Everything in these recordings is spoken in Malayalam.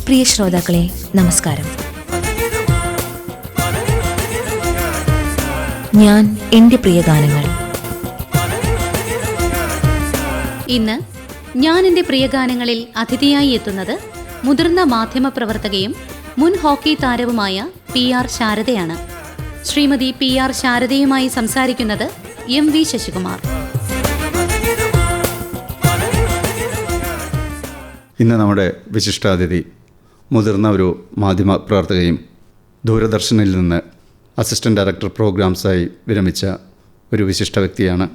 പ്രിയ ശ്രോതാക്കളെ നമസ്കാരം. ഞാൻ എൻ്റെ പ്രിയ ഗാനങ്ങൾ. ഇന്ന് ഞാൻ എൻ്റെ പ്രിയ ഗാനങ്ങളിൽ അതിഥിയായി എത്തുന്നത് മുതിർന്ന മാധ്യമപ്രവർത്തകയും മുൻ ഹോക്കി താരവുമായ PR ശാരദയാണ്. ശ്രീമതി PR ശാരദയുമായി സംസാരിക്കുന്നത് MV ശശികുമാർ. ഇന്ന് നമ്മുടെ വിശിഷ്ടാതിഥി മുതിർന്ന ഒരു മാധ്യമ പ്രവർത്തകയും ദൂരദർശനിൽ നിന്ന് അസിസ്റ്റൻ്റ് ഡയറക്ടർ പ്രോഗ്രാംസായി വിരമിച്ച ഒരു വിശിഷ്ട വ്യക്തിയാണ്.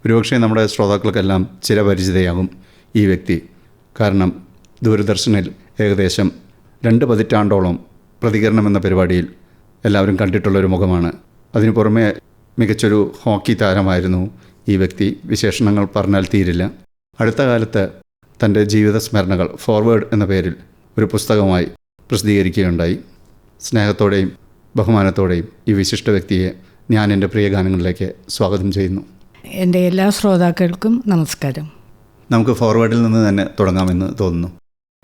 ഒരുപക്ഷെ നമ്മുടെ ശ്രോതാക്കൾക്കെല്ലാം ചിരപരിചിതയാകും ഈ വ്യക്തി. കാരണം ദൂരദർശനിൽ ഏകദേശം 2 പതിറ്റാണ്ടോളം പ്രതികരണം എന്ന പരിപാടിയിൽ എല്ലാവരും കണ്ടിട്ടുള്ളൊരു മുഖമാണ്. അതിനു പുറമെ മികച്ചൊരു ഹോക്കി താരമായിരുന്നു ഈ വ്യക്തി. വിശേഷണങ്ങൾ പറഞ്ഞാൽ തീരില്ല. അടുത്ത കാലത്ത് തൻ്റെ ജീവിത സ്മരണകൾ ഫോർവേഡ് എന്ന പേരിൽ ഒരു പുസ്തകമായി പ്രസിദ്ധീകരിക്കുകയുണ്ടായി. സ്നേഹത്തോടെയും ബഹുമാനത്തോടെയും ഈ വിശിഷ്ട വ്യക്തിയെ ഞാൻ എൻ്റെ പ്രിയ ഗാനങ്ങളിലേക്ക് സ്വാഗതം ചെയ്യുന്നു. എൻ്റെ എല്ലാ ശ്രോതാക്കൾക്കും നമസ്കാരം. നമുക്ക് ഫോർവേഡിൽ നിന്ന് തന്നെ തുടങ്ങാമെന്ന് തോന്നുന്നു.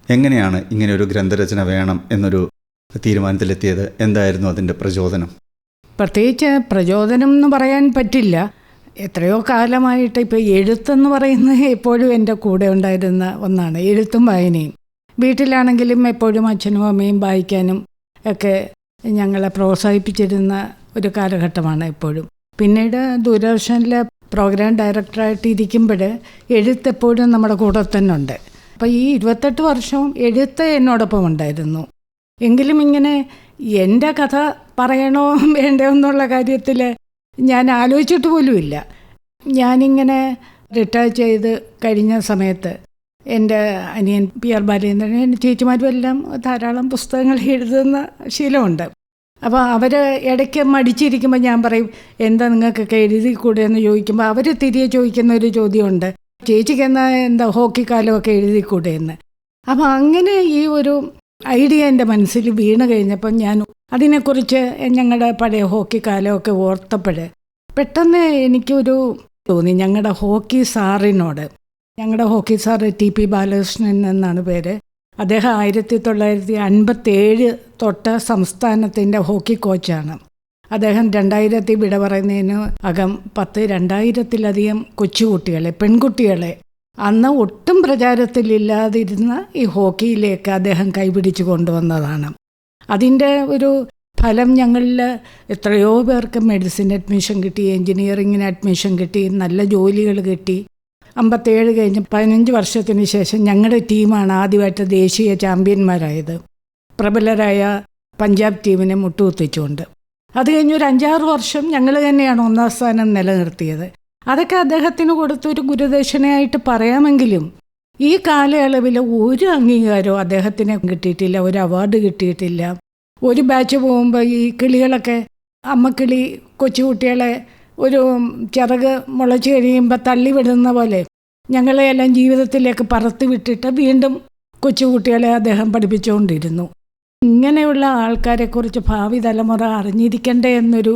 എങ്ങനെയാണ് ഇങ്ങനെയൊരു ഗ്രന്ഥരചന വേണം എന്നൊരു തീരുമാനത്തിലെത്തിയത്? എന്തായിരുന്നു അതിൻ്റെ പ്രചോദനം? പ്രത്യേകിച്ച് പ്രചോദനം എന്ന് പറയാൻ പറ്റില്ല. എത്രയോ കാലമായിട്ട് ഇപ്പോൾ എഴുത്തെന്ന് പറയുന്നത് എപ്പോഴും എൻ്റെ കൂടെ ഉണ്ടായിരുന്ന ഒന്നാണ്. എഴുത്തും വായനയും. വീട്ടിലാണെങ്കിലും എപ്പോഴും അച്ഛനും അമ്മയും വായിക്കാനും ഒക്കെ ഞങ്ങളെ പ്രോത്സാഹിപ്പിച്ചിരുന്ന ഒരു കാലഘട്ടമാണ് എപ്പോഴും. പിന്നീട് ദൂരദർശനിലെ പ്രോഗ്രാം ഡയറക്ടറായിട്ട് ഇരിക്കുമ്പോൾ എഴുത്തെപ്പോഴും നമ്മുടെ കൂടെ തന്നെ ഉണ്ട്. അപ്പോൾ ഈ 28 വർഷവും എഴുത്ത് എന്നോടൊപ്പം ഉണ്ടായിരുന്നു. എങ്കിലും ഇങ്ങനെ എൻ്റെ കഥ പറയണോ വേണ്ടോ എന്നുള്ള കാര്യത്തിൽ ഞാൻ ആലോചിച്ചിട്ട് പോലുമില്ല. ഞാനിങ്ങനെ റിട്ടയർ ചെയ്ത് കഴിഞ്ഞ സമയത്ത് എൻ്റെ അനിയൻ PR ബാലേന്ദ്രൻ, എൻ്റെ ചേച്ചിമാരും എല്ലാം ധാരാളം പുസ്തകങ്ങൾ എഴുതുന്ന ശീലമുണ്ട്. അപ്പോൾ അവർ ഇടയ്ക്ക് മടിച്ചിരിക്കുമ്പോൾ ഞാൻ പറയും, എന്താ നിങ്ങൾക്കൊക്കെ എഴുതിക്കൂടെ എന്ന് ചോദിക്കുമ്പോൾ അവർ തിരികെ ചോദിക്കുന്ന ഒരു ചോദ്യമുണ്ട്, ചേച്ചിക്ക് എന്താ ഹോക്കി കാലമൊക്കെ എഴുതിക്കൂടെ എന്ന്. അപ്പോൾ അങ്ങനെ ഈ ഒരു ഐഡിയ എൻ്റെ മനസ്സിൽ വീണ് കഴിഞ്ഞപ്പം ഞാൻ അതിനെക്കുറിച്ച് ഞങ്ങളുടെ പഴയ ഹോക്കി കാലമൊക്കെ ഓർത്തപ്പോൾ പെട്ടെന്ന് എനിക്കൊരു തോന്നി ഞങ്ങളുടെ ഹോക്കി സാറിനോട്. ഞങ്ങളുടെ ഹോക്കി സാറ് TP ബാലകൃഷ്ണൻ എന്നാണ് പേര്. അദ്ദേഹം 1957 തൊട്ട് സംസ്ഥാനത്തിൻ്റെ ഹോക്കി കോച്ചാണ്. അദ്ദേഹം 2000 വിട പറയുന്നതിന് അകം 2000-ലധികം കൊച്ചുകുട്ടികളെ, പെൺകുട്ടികളെ അന്ന് ഒട്ടും പ്രചാരത്തിലില്ലാതിരുന്ന ഈ ഹോക്കിയിലേക്ക് അദ്ദേഹം കൈപിടിച്ച് കൊണ്ടുവന്നതാണ്. അതിൻ്റെ ഒരു ഫലം ഞങ്ങളിൽ എത്രയോ പേർക്ക് മെഡിസിൻ അഡ്മിഷൻ കിട്ടി, എൻജിനീയറിങ്ങിന് അഡ്മിഷൻ കിട്ടി, നല്ല ജോലികൾ കിട്ടി. 57 കഴിഞ്ഞ് 15 വർഷത്തിന് ശേഷം ഞങ്ങളുടെ ടീമാണ് ആദ്യമായിട്ട് ദേശീയ ചാമ്പ്യന്മാരായത്, പ്രബലരായ പഞ്ചാബ് ടീമിനെ മുട്ടുകുത്തിച്ചുകൊണ്ട്. അത് കഴിഞ്ഞ് ഒരു 5-6 വർഷം ഞങ്ങൾ തന്നെയാണ് 1ാം സ്ഥാനം നിലനിർത്തിയത്. അതൊക്കെ അദ്ദേഹത്തിന് കൊടുത്തൊരു ഗുരുദക്ഷിണയായിട്ട് പറയാമെങ്കിലും ഈ കാലയളവിൽ ഒരു അംഗീകാരവും അദ്ദേഹത്തിന് കിട്ടിയിട്ടില്ല, ഒരു അവാർഡ് കിട്ടിയിട്ടില്ല. ഒരു ബാച്ച് പോകുമ്പോൾ ഈ കിളികളൊക്കെ, അമ്മക്കിളി കൊച്ചുകുട്ടികളെ ഒരു ചിറക് മുളച്ച് കഴിയുമ്പോൾ തള്ളിവിടുന്ന പോലെ ഞങ്ങളെയെല്ലാം ജീവിതത്തിലേക്ക് പറത്തി വിട്ടിട്ട് വീണ്ടും കൊച്ചുകുട്ടികളെ അദ്ദേഹം പഠിപ്പിച്ചുകൊണ്ടിരുന്നു. ഇങ്ങനെയുള്ള ആൾക്കാരെക്കുറിച്ച് ഭാവി തലമുറ അറിഞ്ഞിരിക്കണ്ടേ എന്നൊരു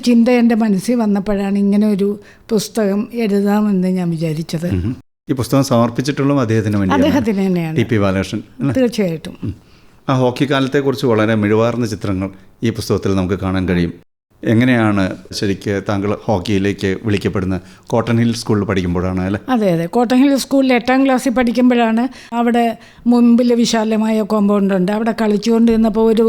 ചിന്ത എൻ്റെ മനസ്സിൽ വന്നപ്പോഴാണ് ഇങ്ങനെ ഒരു പുസ്തകം എഴുതാമെന്ന് ഞാൻ വിചാരിച്ചത്. ഈ പുസ്തകം സമർപ്പിച്ചിട്ടുള്ളതും അദ്ദേഹത്തിന് തന്നെയാണ്, TP ബാലകൃഷ്ണൻ. തീർച്ചയായിട്ടും. ആ ഹോക്കി കാലത്തെക്കുറിച്ച് വളരെ മിഴിവാർന്ന ചിത്രങ്ങൾ ഈ പുസ്തകത്തിൽ നമുക്ക് കാണാൻ കഴിയും. എങ്ങനെയാണ് ശരിക്ക് താങ്കൾ ഹോക്കിയിലേക്ക് വിളിക്കപ്പെടുന്നത്? കോട്ടൺ ഹിൽ സ്കൂളിൽ പഠിക്കുമ്പോഴാണ് അല്ലേ? അതെ, കോട്ടൺ ഹിൽ സ്കൂളിൽ 8ാം ക്ലാസ്സിൽ പഠിക്കുമ്പോഴാണ്. അവിടെ മുമ്പിൽ വിശാലമായ കോമ്പൗണ്ട് ഉണ്ട്. അവിടെ കളിച്ചുകൊണ്ടിരുന്നപ്പോൾ ഒരു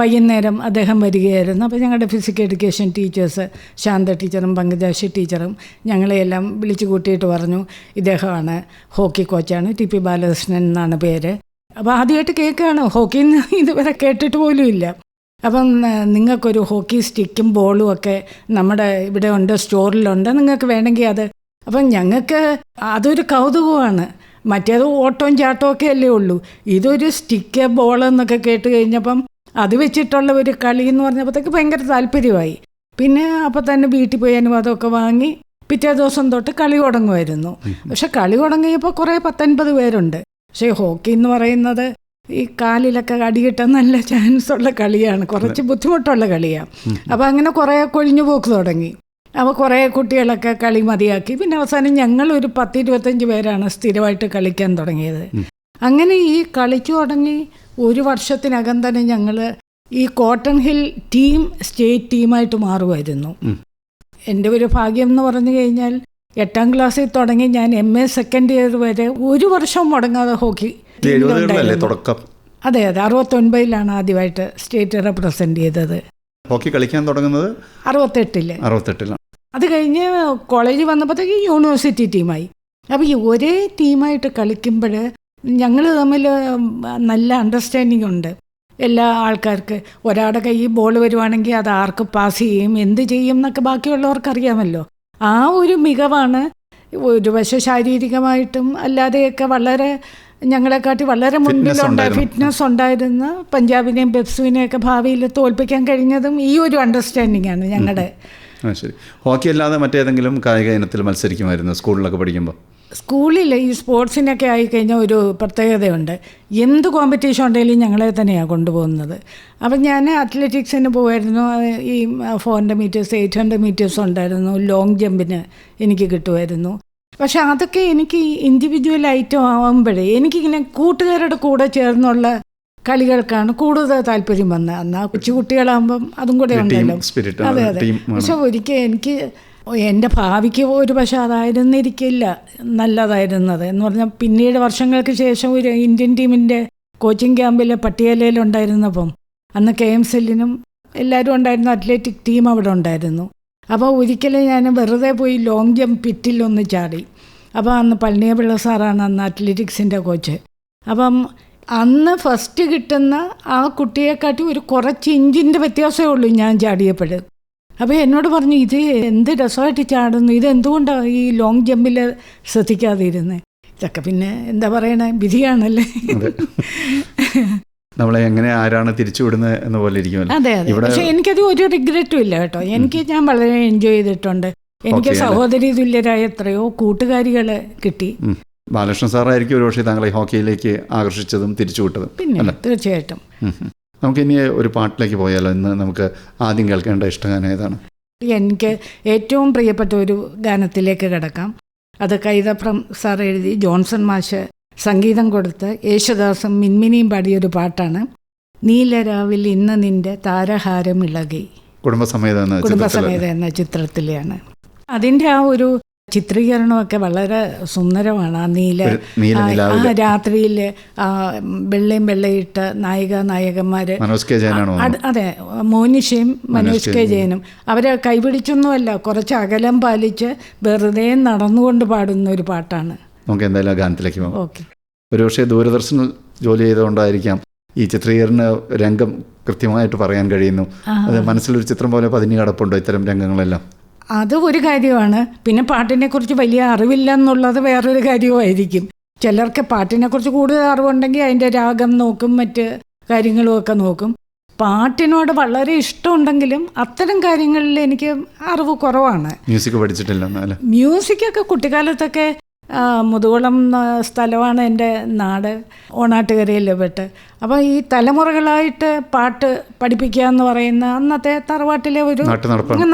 വൈകുന്നേരം അദ്ദേഹം വരികയായിരുന്നു. അപ്പോൾ ഞങ്ങളുടെ ഫിസിക്കൽ എഡ്യൂക്കേഷൻ ടീച്ചേഴ്സ്, ശാന്ത ടീച്ചറും പങ്കജാശി ടീച്ചറും ഞങ്ങളെയെല്ലാം വിളിച്ചു കൂട്ടിയിട്ട് പറഞ്ഞു, ഇദ്ദേഹമാണ് ഹോക്കി കോച്ചാണ്, TP ബാലകൃഷ്ണൻ എന്നാണ് പേര്. അപ്പോൾ ആദ്യമായിട്ട് കേൾക്കുകയാണ്, ഹോക്കിന്ന് ഇതുവരെ കേട്ടിട്ട് പോലും ഇല്ല. അപ്പം നിങ്ങൾക്കൊരു ഹോക്കി സ്റ്റിക്കും ബോളും ഒക്കെ നമ്മുടെ ഇവിടെ ഉണ്ട്, സ്റ്റോറിലുണ്ട്, നിങ്ങൾക്ക് വേണമെങ്കിൽ അത്. അപ്പം ഞങ്ങൾക്ക് അതൊരു കൗതുകമാണ്. മറ്റേത് ഓട്ടവും ചാട്ടവും ഒക്കെ അല്ലേ ഉള്ളൂ. ഇതൊരു സ്റ്റിക്ക് ബോളെന്നൊക്കെ കേട്ട് കഴിഞ്ഞപ്പം അത് വെച്ചിട്ടുള്ള ഒരു കളി എന്ന് പറഞ്ഞപ്പോഴത്തേക്ക് ഭയങ്കര താല്പര്യമായി. പിന്നെ അപ്പോൾ തന്നെ വീട്ടിൽ പോയി അനുവാദമൊക്കെ വാങ്ങി പിറ്റേ ദിവസം തൊട്ട് കളി തുടങ്ങുമായിരുന്നു. പക്ഷെ കളി തുടങ്ങിയപ്പോൾ കുറേ 10-50 പേരുണ്ട്. പക്ഷേ ഹോക്കി എന്ന് പറയുന്നത് ഈ കാലിലൊക്കെ അടികിട്ടാൻ നല്ല ചാൻസ് ഉള്ള കളിയാണ്, കുറച്ച് ബുദ്ധിമുട്ടുള്ള കളിയാണ്. അപ്പോൾ അങ്ങനെ കുറേ കൊഴിഞ്ഞു പോക്ക് തുടങ്ങി. അപ്പോൾ കുറേ കുട്ടികളൊക്കെ കളി മതിയാക്കി. പിന്നെ അവസാനം ഞങ്ങളൊരു 10-25 പേരാണ് സ്ഥിരമായിട്ട് കളിക്കാൻ തുടങ്ങിയത്. അങ്ങനെ ഈ കളിച്ചു തുടങ്ങി 1 വർഷത്തിനകം തന്നെ ഞങ്ങൾ ഈ കോട്ടൺ ഹിൽ ടീം സ്റ്റേറ്റ് ടീമായിട്ട് മാറുമായിരുന്നു. എൻ്റെ ഒരു ഭാഗ്യം എന്ന് പറഞ്ഞു കഴിഞ്ഞാൽ 8ാം ക്ലാസ്സിൽ തുടങ്ങി ഞാൻ MA സെക്കൻഡ് ഇയർ വരെ 1 വർഷം മുടങ്ങാതെ ഹോക്കി തുടക്കം. അതെ 69-ലാണ് ആദ്യമായിട്ട് സ്റ്റേറ്റ് റെപ്രസെൻ്റ് ചെയ്തത്. ഹോക്കി കളിക്കാൻ തുടങ്ങുന്നത് 68-ലാണ്. അത് കഴിഞ്ഞ് കോളേജിൽ വന്നപ്പോഴത്തേക്ക് യൂണിവേഴ്സിറ്റി ടീമായി. അപ്പോൾ ഈ ഒരേ ടീമായിട്ട് കളിക്കുമ്പോൾ ഞങ്ങൾ തമ്മിൽ നല്ല അണ്ടർസ്റ്റാൻഡിങ് ഉണ്ട്. എല്ലാ ആൾക്കാർക്ക് ഒരാളുടെ കയ്യിൽ ബോൾ വരുവാണെങ്കിൽ അത് ആർക്ക് പാസ് ചെയ്യും, എന്ത് ചെയ്യും എന്നൊക്കെ ബാക്കിയുള്ളവർക്ക് അറിയാമല്ലോ. ആ ഒരു മികവാണ് ഒരു വശം ശാരീരികമായിട്ടും അല്ലാതെയൊക്കെ വളരെ ഞങ്ങളെക്കാട്ടി വളരെ ഫിറ്റ്നസ് ഉണ്ടായിരുന്ന പഞ്ചാബിനെയും പെപ്സുവിനെയൊക്കെ ഭാവിയിൽ തോൽപ്പിക്കാൻ കഴിഞ്ഞതും ഈ ഒരു അണ്ടർസ്റ്റാൻഡിംഗ് ആണ് ഞങ്ങളുടെ. ശരി. ഹോക്കി അല്ലാതെ മറ്റേതെങ്കിലും കായിക ഇനത്തിൽ മത്സരിക്കുമായിരുന്നു സ്കൂളിലൊക്കെ പഠിക്കുമ്പോൾ? സ്കൂളിൽ ഈ സ്പോർട്സിനൊക്കെ ആയിക്കഴിഞ്ഞാൽ ഒരു പ്രത്യേകതയുണ്ട്. എന്ത് കോമ്പറ്റീഷൻ ഉണ്ടെങ്കിലും ഞങ്ങളെ തന്നെയാണ് കൊണ്ടുപോകുന്നത്. അപ്പം ഞാൻ അത്ലറ്റിക്സിന് പോകുമായിരുന്നു. ഈ 400 മീറ്റേഴ്സ് 800 മീറ്റേഴ്സ് ഉണ്ടായിരുന്നു. ലോങ് ജമ്പിന് എനിക്ക് കിട്ടുമായിരുന്നു. പക്ഷെ അതൊക്കെ എനിക്ക് ഇൻഡിവിജ്വൽ ഐറ്റം ആവുമ്പോഴേ എനിക്കിങ്ങനെ കൂട്ടുകാരുടെ കൂടെ ചേർന്നുള്ള കളികൾക്കാണ് കൂടുതൽ താല്പര്യം വന്നത്. എന്നാൽ കൊച്ചുകുട്ടികളാകുമ്പം അതും കൂടെ ഉണ്ടല്ലോ. അതെ. പക്ഷെ ഒരിക്കൽ എനിക്ക് എൻ്റെ ഭാവിക്ക് ഒരു പക്ഷേ അതായിരുന്നിരിക്കില്ല നല്ലതായിരുന്നത് എന്ന് പറഞ്ഞാൽ പിന്നീട് വർഷങ്ങൾക്ക് ശേഷം ഒരു ഇന്ത്യൻ ടീമിൻ്റെ കോച്ചിങ് ക്യാമ്പിൽ പട്ടിയാലയിലുണ്ടായിരുന്നപ്പം അന്ന് KMCL-നും എല്ലാവരും ഉണ്ടായിരുന്നു. അത്ലറ്റിക് ടീം അവിടെ ഉണ്ടായിരുന്നു. അപ്പോൾ ഒരിക്കലും ഞാൻ വെറുതെ പോയി ലോങ് ജമ്പ് പിറ്റിലൊന്ന് ചാടി. അപ്പോൾ അന്ന് പളനിയപിള്ള സാറാണ് അന്ന് അത്ലറ്റിക്സിൻ്റെ കോച്ച്. അപ്പം അന്ന് ഫസ്റ്റ് കിട്ടുന്ന ആ കുട്ടിയെക്കാട്ടി ഒരു കുറച്ച് ഇഞ്ചിൻ്റെ വ്യത്യാസമേ ഉള്ളൂ ഞാൻ ചാടിയപ്പോൾ. അപ്പോൾ എന്നോട് പറഞ്ഞു, ഇത് എന്ത് രസമായിട്ട് ചാടുന്നു, ഇതെന്തുകൊണ്ടാണ് ഈ ലോങ് ജമ്പിൽ ശ്രദ്ധിക്കാതെ ഇരുന്നത്. ഇതൊക്കെ പിന്നെ എന്താ പറയണേ, വിധിയാണല്ലേ. നമ്മളെ എങ്ങനെ ആരാണ് തിരിച്ചുവിടുന്നത് എന്ന പോലെ ഇരിക്കുമല്ലോ. അതെ. പക്ഷെ എനിക്കത് ഒരു റിഗ്രറ്റും ഇല്ല കേട്ടോ. ഞാൻ വളരെ എൻജോയ് ചെയ്തിട്ടുണ്ട്. എനിക്ക് സഹോദരി തുല്യരായ എത്രയോ കൂട്ടുകാരികളെ കിട്ടി. ബാലകൃഷ്ണൻ സാറായിരിക്കും ഒരു പക്ഷേ താങ്കളെ ഹോക്കിയിലേക്ക് ആകർഷിച്ചതും തിരിച്ചുവിട്ടതും. പിന്നെ തീർച്ചയായിട്ടും. നമുക്കിനി ഒരു പാട്ടിലേക്ക് പോയാലോ? ഇന്ന് നമുക്ക് ആദ്യം കേൾക്കേണ്ട ഇഷ്ടഗാനം ഏതാണ്? എനിക്ക് ഏറ്റവും പ്രിയപ്പെട്ട ഒരു ഗാനത്തിലേക്ക് കിടക്കാം. അത് കൈതപ്രം സാർ എഴുതി ജോൺസൺ മാഷ് സംഗീതം കൊടുത്ത് യേശുദാസും മിൻമിനിയും പാടിയൊരു പാട്ടാണ്. നീലരാവിൽ ഇന്ന് നിന്റെ താരഹാരം ഇളകി. കുടുംബസമേതം എന്ന ചിത്രത്തിലെയാണ്. അതിൻ്റെ ആ ഒരു ചിത്രീകരണമൊക്കെ വളരെ സുന്ദരമാണ്. ആ രാത്രിയിൽ വെള്ളയും വെള്ളയിട്ട് നായികന്മാര്, അതെ, മോനിഷയും മനോജ് കെ ജയനും അവരെ കൈപിടിച്ചൊന്നുമല്ല, കുറച്ച് അകലം പാലിച്ച് വെറുതെ നടന്നുകൊണ്ട് പാടുന്ന ഒരു പാട്ടാണ്. നമുക്ക് എന്തായാലും ഗാനത്തിലേക്ക് പോകാം. ഓക്കെ. ഒരുപക്ഷെ ദൂരദർശനിൽ ജോലി ചെയ്തുകൊണ്ടായിരിക്കാം ഈ ചിത്രീകരണ രംഗം കൃത്യമായിട്ട് പറയാൻ കഴിയുന്നു. അത് മനസ്സിലൊരു ചിത്രം പോലെ പതിഞ്ഞു കിടപ്പുണ്ടോ ഇത്തരം രംഗങ്ങളെല്ലാം? അത് ഒരു കാര്യമാണ്. പിന്നെ പാട്ടിനെക്കുറിച്ച് വലിയ അറിവില്ല എന്നുള്ളത് വേറൊരു കാര്യമായിരിക്കും. ചിലർക്ക് പാട്ടിനെക്കുറിച്ച് കൂടുതൽ അറിവുണ്ടെങ്കിൽ അതിൻ്റെ രാഗം നോക്കും, മറ്റ് കാര്യങ്ങളും ഒക്കെ നോക്കും. പാട്ടിനോട് വളരെ ഇഷ്ടമുണ്ടെങ്കിലും അത്തരം കാര്യങ്ങളിൽ എനിക്ക് അറിവ് കുറവാണ്. മ്യൂസിക് പഠിച്ചിട്ടില്ല? മ്യൂസിക്കൊക്കെ കുട്ടിക്കാലത്തൊക്കെ മുതുകുളം സ്ഥലമാണ് എൻ്റെ നാട്, ഓണാട്ടുകരയിൽ പെട്ട്. അപ്പോൾ ഈ തലമുറകളായിട്ട് പാട്ട് പഠിപ്പിക്കുക എന്ന് പറയുന്ന അന്നത്തെ തറവാട്ടിലെ ഒരു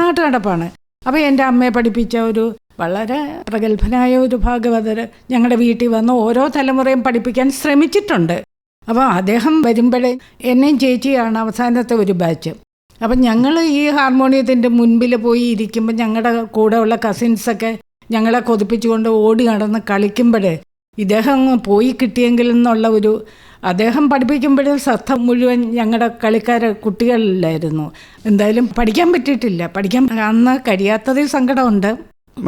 നാട്ടു നടപ്പാണ്. അപ്പോൾ എൻ്റെ അമ്മയെ പഠിപ്പിച്ച ഒരു വളരെ പ്രഗത്ഭനായ ഒരു ഭാഗവതർ ഞങ്ങളുടെ വീട്ടിൽ വന്ന് ഓരോ തലമുറയും പഠിപ്പിക്കാൻ ശ്രമിച്ചിട്ടുണ്ട്. അപ്പോൾ അദ്ദേഹം വരുമ്പോഴേ എന്നെയും ചേച്ചിയാണ് അവസാനത്തെ ഒരു ബാച്ച്. അപ്പം ഞങ്ങൾ ഈ ഹാർമോണിയത്തിൻ്റെ മുൻപിൽ പോയി ഇരിക്കുമ്പോൾ ഞങ്ങളുടെ കൂടെ ഉള്ള കസിൻസൊക്കെ ഞങ്ങളെ കൊതിപ്പിച്ചുകൊണ്ട് ഓടി നടന്ന് കളിക്കുമ്പോഴേ ഇദ്ദേഹം പോയി കിട്ടിയെങ്കിൽ എന്നുള്ള ഒരു, അദ്ദേഹം പഠിപ്പിക്കുമ്പോഴും ശ്രദ്ധ മുഴുവൻ ഞങ്ങളുടെ കുട്ടികളിലായിരുന്നു. എന്തായാലും പഠിക്കാൻ പറ്റിയിട്ടില്ല. പഠിക്കാൻ അന്ന് കഴിയാത്തതിൽ സങ്കടമുണ്ട്.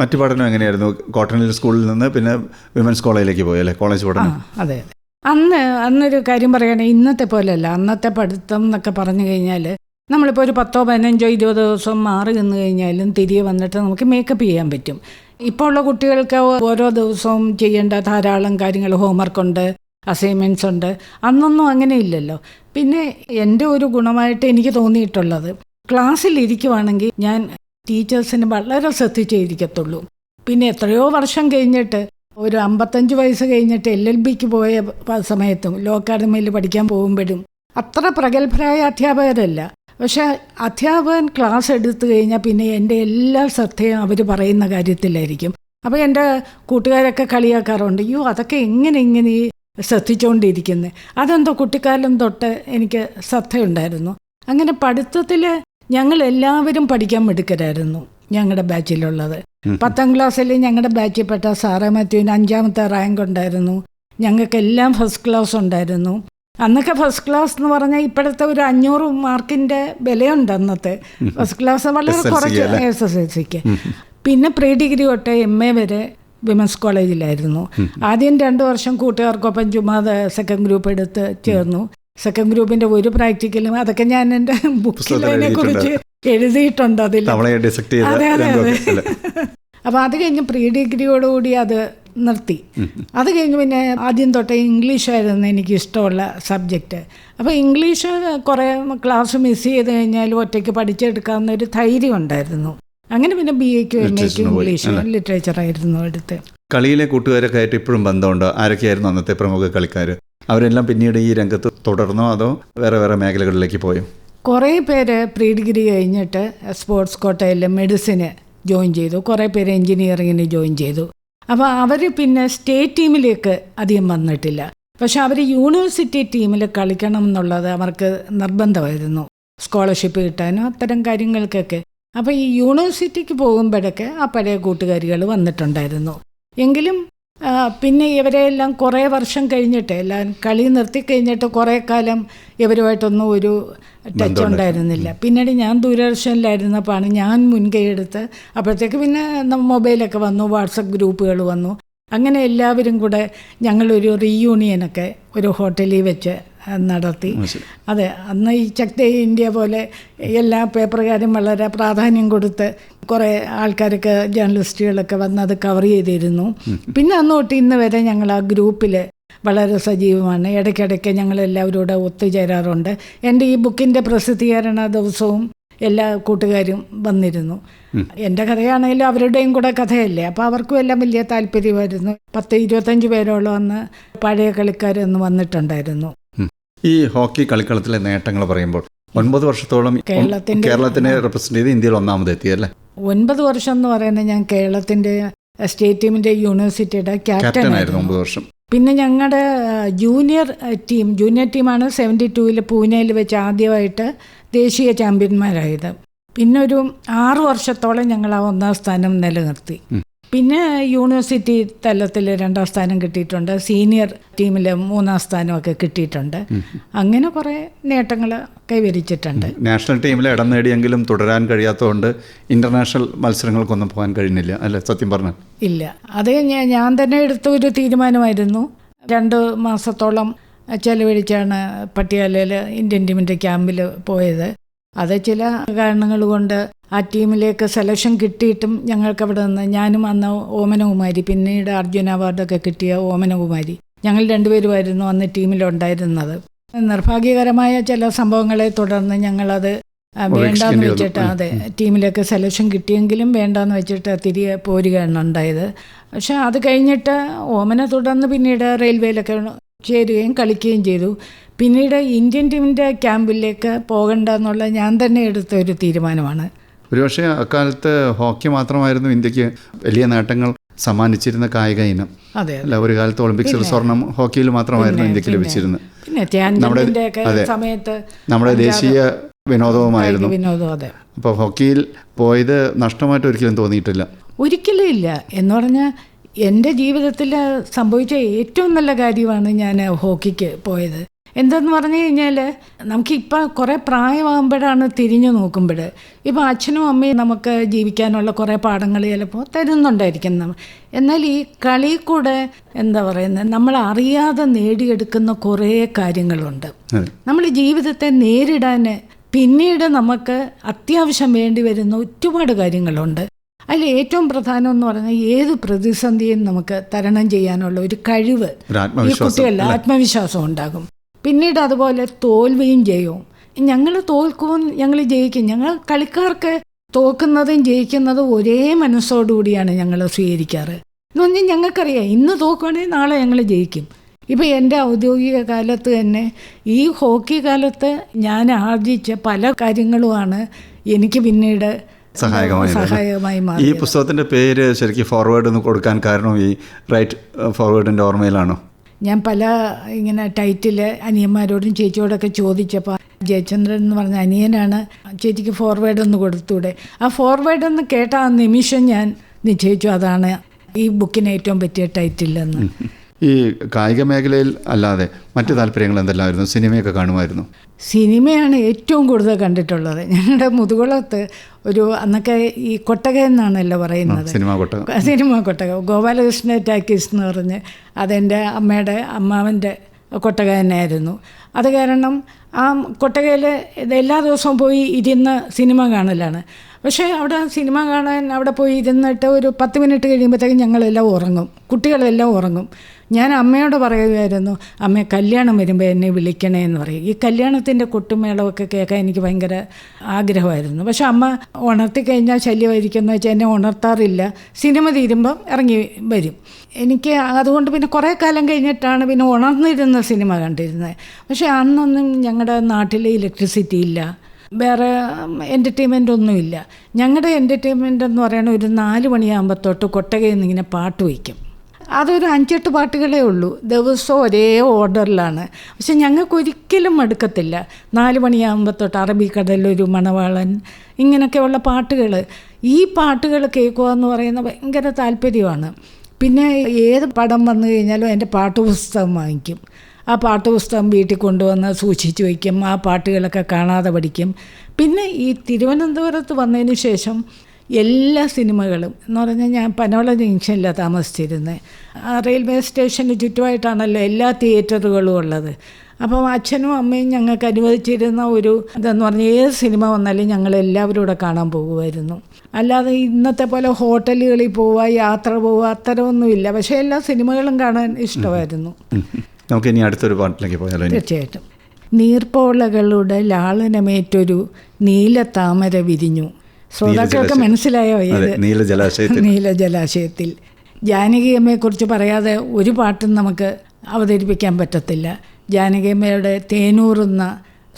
മറ്റു പഠനം എങ്ങനെയായിരുന്നു? കോട്ടൺ ഹിൽ സ്കൂളിൽ നിന്ന് പിന്നെ വിമൻസ് കോളേജിലേക്ക് പോയി അല്ലേ, കോളേജ് പഠനം? അതെ. അന്നൊരു കാര്യം പറയുകയാണെങ്കിൽ ഇന്നത്തെ പോലെയല്ല. അന്നത്തെ പഠിത്തം എന്നൊക്കെ പറഞ്ഞു കഴിഞ്ഞാൽ നമ്മളിപ്പോൾ ഒരു 10, 15, 20 ദിവസം മാറി നിന്ന് കഴിഞ്ഞാലും തിരികെ വന്നിട്ട് നമുക്ക് മേക്കപ്പ് ചെയ്യാൻ പറ്റും. ഇപ്പോൾ ഉള്ള കുട്ടികൾക്ക് ഓരോ ദിവസവും ചെയ്യേണ്ട ധാരാളം കാര്യങ്ങൾ, ഹോംവർക്കുണ്ട്, അസൈൻമെൻറ്റ്സ് ഉണ്ട്. അന്നൊന്നും അങ്ങനെ ഇല്ലല്ലോ. പിന്നെ എൻ്റെ ഒരു ഗുണമായിട്ട് എനിക്ക് തോന്നിയിട്ടുള്ളത്, ക്ലാസ്സിൽ ഇരിക്കുവാണെങ്കിൽ ഞാൻ ടീച്ചേഴ്സിന് വളരെ ശ്രദ്ധിച്ചേ ഇരിക്കത്തുള്ളൂ. പിന്നെ എത്രയോ വർഷം കഴിഞ്ഞിട്ട് ഒരു 55 വയസ്സ് കഴിഞ്ഞിട്ട് LLBക്ക് പോയ സമയത്തും ലോ അക്കാഡമിയിൽ പഠിക്കാൻ പോകുമ്പോഴും അത്ര പ്രഗത്ഭരായ അധ്യാപകരല്ല. പക്ഷേ അധ്യാപകൻ ക്ലാസ് എടുത്തു കഴിഞ്ഞാൽ പിന്നെ എൻ്റെ എല്ലാ ശ്രദ്ധയും അവർ പറയുന്ന കാര്യത്തിലായിരിക്കും. അപ്പോൾ എൻ്റെ കൂട്ടുകാരൊക്കെ കളിയാക്കാറുണ്ട്, അയ്യോ അതൊക്കെ എങ്ങനെ ശ്രദ്ധിച്ചുകൊണ്ടിരിക്കുന്നത്. അതെന്തോ കുട്ടിക്കാലം തൊട്ട് എനിക്ക് ശ്രദ്ധയുണ്ടായിരുന്നു. അങ്ങനെ പഠിത്തത്തിൽ ഞങ്ങൾ എല്ലാവരും പഠിക്കാൻ മിടുക്കരായിരുന്നു. ഞങ്ങളുടെ ബാച്ചിലുള്ളത് 10ാം ക്ലാസ്സിൽ ഞങ്ങളുടെ ബാച്ചിൽപ്പെട്ട സാറേ മാത്യുവിന് 5ാമത്തെ റാങ്ക് ഉണ്ടായിരുന്നു. ഞങ്ങൾക്കെല്ലാം ഫസ്റ്റ് ക്ലാസ് ഉണ്ടായിരുന്നു. അന്നൊക്കെ ഫസ്റ്റ് ക്ലാസ് എന്ന് പറഞ്ഞാൽ ഇപ്പോഴത്തെ ഒരു 500 മാർക്കിൻ്റെ വിലയുണ്ട് അന്നത്തെ. ഫസ്റ്റ് ക്ലാസ് വളരെ കുറച്ച് SSLCക്ക്. പിന്നെ പ്രീ ഡിഗ്രി തൊട്ട് MA വരെ വിമൻസ് കോളേജിലായിരുന്നു. ആദ്യം 2 വർഷം കൂട്ടുകാർക്കൊപ്പം ചുമ്മാതെ സെക്കൻഡ് ഗ്രൂപ്പ് എടുത്ത് ചേർന്നു. സെക്കൻഡ് ഗ്രൂപ്പിൻ്റെ ഒരു പ്രാക്ടിക്കലും അതൊക്കെ ഞാൻ എൻ്റെ ബുക്കിൽ അതിനെക്കുറിച്ച് എഴുതിയിട്ടുണ്ട്. അതിൽ അതെ അതെ അതെ. അപ്പോൾ അത് കഴിഞ്ഞ് പ്രീ ഡിഗ്രിയോടുകൂടി അത് നിർത്തി. അത് കഴിഞ്ഞ് പിന്നെ ആദ്യം തൊട്ടേ ഇംഗ്ലീഷായിരുന്നു എനിക്ക് ഇഷ്ടമുള്ള സബ്ജക്റ്റ്. അപ്പോൾ ഇംഗ്ലീഷ് കുറേ ക്ലാസ് മിസ് ചെയ്ത് കഴിഞ്ഞാൽ ഒറ്റയ്ക്ക് പഠിച്ചെടുക്കാവുന്ന ഒരു ധൈര്യം ഉണ്ടായിരുന്നു. അങ്ങനെ പിന്നെ BA-ക്കും MA-ക്കും ഇംഗ്ലീഷ് ലിറ്ററേച്ചറായിരുന്നു എടുത്ത്. കളിയിലെ കൂട്ടുകാരൊക്കെ ആയിട്ട് ഇപ്പോഴും ബന്ധമുണ്ടോ? ആരൊക്കെയായിരുന്നു അന്നത്തെ പ്രമുഖ കളിക്കാർ? അവരെല്ലാം പിന്നീട് ഈ രംഗത്ത് തുടർന്നോ അതോ വേറെ വേറെ മേഖലകളിലേക്ക് പോയോ? കുറേ പേര് പ്രീ ഡിഗ്രി കഴിഞ്ഞിട്ട് സ്പോർട്സ് കോട്ടയിൽ മെഡിസിന് ജോയിൻ ചെയ്തു. കുറേ പേര് എൻജിനീയറിങ്ങിന് ജോയിൻ ചെയ്തു. അപ്പോൾ അവർ പിന്നെ സ്റ്റേറ്റ് ടീമിലേക്ക് അധികം വന്നിട്ടില്ല. പക്ഷെ അവർ യൂണിവേഴ്സിറ്റി ടീമിൽ കളിക്കണം എന്നുള്ളത് അവർക്ക് നിർബന്ധമായിരുന്നു, സ്കോളർഷിപ്പ് കിട്ടാനും അത്തരം കാര്യങ്ങൾക്കൊക്കെ. അപ്പോൾ ഈ യൂണിവേഴ്സിറ്റിക്ക് പോകുമ്പോഴൊക്കെ ആ പഴയ കൂട്ടുകാരികൾ വന്നിട്ടുണ്ടായിരുന്നു. എങ്കിലും പിന്നെ ഇവരെല്ലാം കുറേ വർഷം കഴിഞ്ഞിട്ട് എല്ലാം കളി നിർത്തിക്കഴിഞ്ഞിട്ട് കുറേ കാലം ഇവരുമായിട്ടൊന്നും ഒരു ടച്ച് ഉണ്ടായിരുന്നില്ല. പിന്നീട് ഞാൻ ദൂരദർശനിലായിരുന്നപ്പോഴാണ് ഞാൻ മുൻകൈ എടുത്ത്. അപ്പോഴത്തേക്ക് പിന്നെ മൊബൈലൊക്കെ വന്നു, വാട്സപ്പ് ഗ്രൂപ്പുകൾ വന്നു. അങ്ങനെ എല്ലാവരും കൂടെ ഞങ്ങളൊരു റീയൂണിയനൊക്കെ ഒരു ഹോട്ടലിൽ വെച്ച് നടത്തി. അതെ, അന്ന് ഈ ചക് ദേ ഇന്ത്യ പോലെ എല്ലാ പേപ്പറുകാരും വളരെ പ്രാധാന്യം കൊടുത്ത് കുറേ ആൾക്കാരൊക്കെ ജേർണലിസ്റ്റുകളൊക്കെ വന്ന് അത് കവർ ചെയ്തിരുന്നു. പിന്നെ അന്ന് തൊട്ട് ഇന്ന് വരെ ഞങ്ങൾ ആ ഗ്രൂപ്പിൽ വളരെ സജീവമാണ്. ഇടയ്ക്കിടയ്ക്ക് ഞങ്ങളെല്ലാവരും കൂടെ ഒത്തുചേരാറുണ്ട്. എൻ്റെ ഈ ബുക്കിൻ്റെ പ്രസിദ്ധീകരണ ദിവസവും എല്ലാ കൂട്ടുകാരും വന്നിരുന്നു. എൻ്റെ കഥയാണെങ്കിലും അവരുടെയും കൂടെ കഥയല്ലേ, അപ്പോൾ അവർക്കും എല്ലാം വലിയ താല്പര്യമായിരുന്നു. 10-25 പേരോളം അന്ന് പഴയ കളിക്കാരൊന്ന് വന്നിട്ടുണ്ടായിരുന്നു. ഈ ഹോക്കി കളിക്കളത്തിലെ നേട്ടങ്ങൾ പറയുമ്പോൾ 9 വർഷത്തോളം കേരളത്തിനെ റെപ്രസെന്റ് ചെയ്ത് ഇന്ത്യയിൽ ഒന്നാമതെത്തിയല്ലേ? 9 വർഷം എന്ന് പറയുന്നത് ഞാൻ കേരളത്തിൻ്റെ സ്റ്റേറ്റ് ടീമിൻ്റെ യൂണിവേഴ്സിറ്റിയുടെ ക്യാപ്റ്റൻ ആയിരുന്നു 9 വർഷം. പിന്നെ ഞങ്ങളുടെ ജൂനിയർ ടീമാണ് 72-ൽ പൂനെയിൽ വെച്ച് ആദ്യമായിട്ട് ദേശീയ ചാമ്പ്യന്മാരായത്. പിന്നെ ഒരു 6 വർഷത്തോളം ഞങ്ങൾ ആ 1ാം സ്ഥാനം നിലനിർത്തി. പിന്നെ യൂണിവേഴ്സിറ്റി തലത്തിൽ 2ാം സ്ഥാനം കിട്ടിയിട്ടുണ്ട്. സീനിയർ ടീമിൽ 3ാം സ്ഥാനമൊക്കെ കിട്ടിയിട്ടുണ്ട്. അങ്ങനെ കുറേ നേട്ടങ്ങൾ കൈവരിച്ചിട്ടുണ്ട്. നാഷണൽ ടീമിൽ ഇടം നേടിയെങ്കിലും തുടരാൻ കഴിയാത്തതുകൊണ്ട് ഇൻ്റർനാഷണൽ മത്സരങ്ങൾക്കൊന്നും പോകാൻ കഴിഞ്ഞില്ല അല്ലേ? സത്യം പറഞ്ഞാൽ ഇല്ല, അത് ഞാൻ തന്നെ എടുത്ത ഒരു തീരുമാനമായിരുന്നു. 2 മാസത്തോളം ചെലവഴിച്ചാണ് പട്ടിയാലയിൽ ഇന്ത്യൻ ടീമിൻ്റെ ക്യാമ്പിൽ പോയത്. അത് ചില കാരണങ്ങൾ കൊണ്ട് ആ ടീമിലേക്ക് സെലക്ഷൻ കിട്ടിയിട്ടും ഞങ്ങൾക്ക് അവിടെ നിന്ന്, ഞാനും അന്ന് ഓമനകുമാരി, പിന്നീട് അർജുന അവാർഡൊക്കെ കിട്ടിയ ഓമനകുമാരി, ഞങ്ങൾ 2 പേരുമായിരുന്നു അന്ന് ടീമിലുണ്ടായിരുന്നത്. നിർഭാഗ്യകരമായ ചില സംഭവങ്ങളെ തുടർന്ന് ഞങ്ങളത് വേണ്ടാന്ന് വെച്ചിട്ട്, അതെ, ടീമിലേക്ക് സെലക്ഷൻ കിട്ടിയെങ്കിലും വേണ്ടാന്ന് വെച്ചിട്ട് തിരികെ പോരുകയാണ് ഉണ്ടായത്. പക്ഷെ അത് കഴിഞ്ഞിട്ട് ഓമന തുടർന്ന് പിന്നീട് റെയിൽവേയിലൊക്കെ ചേരുകയും കളിക്കുകയും ചെയ്തു. പിന്നീട് ഇന്ത്യൻ ടീമിൻ്റെ ക്യാമ്പിലേക്ക് പോകണ്ടെന്നുള്ള ഞാൻ തന്നെ എടുത്ത ഒരു തീരുമാനമാണ്. ഒരുപക്ഷെ അക്കാലത്ത് ഹോക്കി മാത്രമായിരുന്നു ഇന്ത്യക്ക് വലിയ നേട്ടങ്ങൾ സമ്മാനിച്ചിരുന്ന കായിക ഇനം. അതെ അല്ല, ഒരു കാലത്ത് ഒളിമ്പിക്സിൽ സ്വർണം ഹോക്കിയിൽ മാത്രമായിരുന്നു ഇന്ത്യക്ക് ലഭിച്ചിരുന്നത്. സമയത്ത് നമ്മുടെ ദേശീയ വിനോദവുമായിരുന്നു. അതെ. അപ്പോൾ ഹോക്കിയിൽ പോയത് നഷ്ടമായിട്ട് ഒരിക്കലും തോന്നിയിട്ടില്ല? ഒരിക്കലും ഇല്ല. എന്ന് പറഞ്ഞാൽ എൻ്റെ ജീവിതത്തിൽ സംഭവിച്ച ഏറ്റവും നല്ല കാര്യമാണ് ഞാൻ ഹോക്കിക്ക് പോയത്. എന്തെന്ന് പറഞ്ഞു കഴിഞ്ഞാൽ നമുക്കിപ്പോൾ കുറേ പ്രായമാകുമ്പോഴാണ് തിരിഞ്ഞു നോക്കുമ്പോൾ, ഇപ്പോൾ അച്ഛനും അമ്മയും നമുക്ക് ജീവിക്കാനുള്ള കുറേ പാഠങ്ങൾ ചിലപ്പോൾ തരുന്നുണ്ടായിരിക്കും. എന്നാൽ ഈ കളി കൂടെ എന്താ പറയുന്നത്, നമ്മൾ അറിയാതെ നേടിയെടുക്കുന്ന കുറേ കാര്യങ്ങളുണ്ട്. നമ്മൾ ജീവിതത്തെ നേരിടാൻ പിന്നീട് നമുക്ക് അത്യാവശ്യം വേണ്ടി വരുന്ന ഒരുപാട് കാര്യങ്ങളുണ്ട്. അതിൽ ഏറ്റവും പ്രധാനം എന്ന് പറഞ്ഞാൽ ഏത് പ്രതിസന്ധിയും നമുക്ക് തരണം ചെയ്യാനുള്ള ഒരു കഴിവ് ഈ കുട്ടികളുടെ ആത്മവിശ്വാസം ഉണ്ടാകും. പിന്നീട് അതുപോലെ തോൽവിയും ജയവും. ഞങ്ങൾ തോൽക്കും, ഞങ്ങൾ ജയിക്കും. ഞങ്ങൾ കളിക്കാർക്ക് തോക്കുന്നതും ജയിക്കുന്നതും ഒരേ മനസ്സോടുകൂടിയാണ് ഞങ്ങൾ സ്വീകരിക്കാറ്. എന്ന് പറഞ്ഞാൽ ഞങ്ങൾക്കറിയാം ഇന്ന് തോക്കുവാണെങ്കിൽ നാളെ ഞങ്ങൾ ജയിക്കും. ഇപ്പം എൻ്റെ ഔദ്യോഗിക കാലത്ത് തന്നെ ഈ ഹോക്കി കാലത്ത് ഞാൻ ആർജിച്ച പല കാര്യങ്ങളുമാണ് എനിക്ക് പിന്നീട് സഹായകമായി മാറി. ഈ പുസ്തകത്തിൻ്റെ പേര് ശരിക്കും ഫോർവേഡ് എന്ന് കൊടുക്കാൻ കാരണം ഈ റൈറ്റ് ഫോർവേഡിൻ്റെ ഓർമ്മയിലാണോ? ഞാൻ പല ഇങ്ങനെ ടൈറ്റിൽ അനിയന്മാരോടും ചേച്ചിയോടൊക്കെ ചോദിച്ചപ്പോൾ ജയചന്ദ്രൻ എന്ന് പറഞ്ഞ അനിയനാണ് ചേച്ചിക്ക് ഫോർവേഡ് ഒന്ന് കൊടുത്തൂടെ. ആ ഫോർവേഡ് എന്ന് കേട്ട ആ നിമിഷം ഞാൻ നിശ്ചയിച്ചു അതാണ് ഈ ബുക്കിന് ഏറ്റവും പറ്റിയ ടൈറ്റിലെന്ന്. ഈ കായിക മേഖലയിൽ അല്ലാതെ മറ്റു താല്പര്യങ്ങൾ എന്തെല്ലാമായിരുന്നു? സിനിമയൊക്കെ കാണുമായിരുന്നു? സിനിമയാണ് ഏറ്റവും കൂടുതൽ കണ്ടിട്ടുള്ളത്. ഞങ്ങളുടെ മുതുകുളത്ത് ഒരു അന്നൊക്കെ ഈ കൊട്ടക എന്നാണല്ലോ പറയുന്നത്, സിനിമ കൊട്ടക, ഗോപാലകൃഷ്ണ ടാക്കീസ് എന്ന് പറഞ്ഞ് അതെൻ്റെ അമ്മയുടെ അമ്മാവൻ്റെ കൊട്ടക തന്നെയായിരുന്നു. അത് കാരണം ആ കൊട്ടകയിൽ എല്ലാ ദിവസവും പോയി ഇരുന്ന് സിനിമ കാണലാണ്. പക്ഷേ അവിടെ സിനിമ കാണാൻ അവിടെ പോയി ഇരുന്നിട്ട് ഒരു 10 മിനിറ്റ് കഴിയുമ്പോഴത്തേക്കും ഞങ്ങളെല്ലാം ഉറങ്ങും, കുട്ടികളെല്ലാം ഉറങ്ങും. ഞാൻ അമ്മയോട് പറയുമായിരുന്നു, അമ്മ കല്യാണം വരുമ്പോൾ എന്നെ വിളിക്കണേ എന്ന് പറയും. ഈ കല്യാണത്തിൻ്റെ കൊട്ടുമേളമൊക്കെ കേൾക്കാൻ എനിക്ക് ഭയങ്കര ആഗ്രഹമായിരുന്നു. പക്ഷെ അമ്മ ഉണർത്തിക്കഴിഞ്ഞാൽ ശല്യമായിരിക്കുമെന്ന് വെച്ചാൽ എന്നെ ഉണർത്താറില്ല. സിനിമ തീരുമ്പം ഇറങ്ങി വരും. എനിക്ക് അതുകൊണ്ട് പിന്നെ കുറേ കാലം കഴിഞ്ഞിട്ടാണ് പിന്നെ ഉണർന്നിരുന്ന സിനിമ കണ്ടിരുന്നത്. പക്ഷേ അന്നൊന്നും ഞങ്ങളുടെ നാട്ടിൽ ഇലക്ട്രിസിറ്റി ഇല്ല, വേറെ എൻ്റർടൈൻമെൻ്റ് ഒന്നുമില്ല. ഞങ്ങളുടെ എൻ്റർടൈൻമെൻ്റ് എന്ന് പറയുന്നത് ഒരു 4 മണിയാകുമ്പോൾ തൊട്ട് കൊട്ടകയിൽ നിന്ന് ഇങ്ങനെ പാട്ട് വയ്ക്കും. അതൊരു 5-8 പാട്ടുകളേ ഉള്ളൂ, ദിവസവും ഒരേ ഓർഡറിലാണ്. പക്ഷെ ഞങ്ങൾക്കൊരിക്കലും മടുക്കത്തില്ല. 4 മണിയാകുമ്പോൾ തൊട്ട് അറബിക്കടലൊരു മണവാളൻ, ഇങ്ങനെയൊക്കെയുള്ള പാട്ടുകൾ, ഈ പാട്ടുകൾ കേൾക്കുക എന്ന് പറയുന്നത് ഭയങ്കര താല്പര്യമാണ്. പിന്നെ ഏത് പടം വന്നു കഴിഞ്ഞാലും എൻ്റെ പാട്ടുപുസ്തകം വാങ്ങിക്കും. ആ പാട്ടുപുസ്തകം വീട്ടിൽ കൊണ്ടുവന്ന് സൂക്ഷിച്ച് വയ്ക്കും. ആ പാട്ടുകളൊക്കെ കാണാതെ പഠിക്കും. പിന്നെ ഈ തിരുവനന്തപുരത്ത് വന്നതിന് ശേഷം എല്ലാ സിനിമകളും എന്ന് പറഞ്ഞാൽ ഞാൻ പനോള ജംഗ്ഷനിലാണ് താമസിച്ചിരുന്നത്. റെയിൽവേ സ്റ്റേഷന് ചുറ്റുമായിട്ടാണല്ലോ എല്ലാ തിയേറ്ററുകളും ഉള്ളത്. അപ്പം അച്ഛനും അമ്മയും ഞങ്ങൾക്ക് അനുവദിച്ചിരുന്ന ഒരു ഇതെന്ന് പറഞ്ഞാൽ ഏത് സിനിമ വന്നാലും ഞങ്ങളെല്ലാവരും കൂടെ കാണാൻ പോകുമായിരുന്നു. അല്ലാതെ ഇന്നത്തെ പോലെ ഹോട്ടലുകളിൽ പോവുക, യാത്ര പോവുക, അത്തരമൊന്നുമില്ല. പക്ഷേ എല്ലാ സിനിമകളും കാണാൻ ഇഷ്ടമായിരുന്നു. നമുക്ക് ഇനി അടുത്തൊരു പാട്ടിലേക്ക് പോയാലോ? തീർച്ചയായിട്ടും. നീർപ്പോളകളുടെ ലാളനമേറ്റൊരു നീല താമര വിരിഞ്ഞു. ശ്രോതാക്കൾക്ക് മനസ്സിലായോ? നീല ജലാശയത്തിൽ. ജാനകിയമ്മയെക്കുറിച്ച് പറയാതെ ഒരു പാട്ടും നമുക്ക് അവതരിപ്പിക്കാൻ പറ്റത്തില്ല. ജാനകിയമ്മയുടെ തേനൂറുന്ന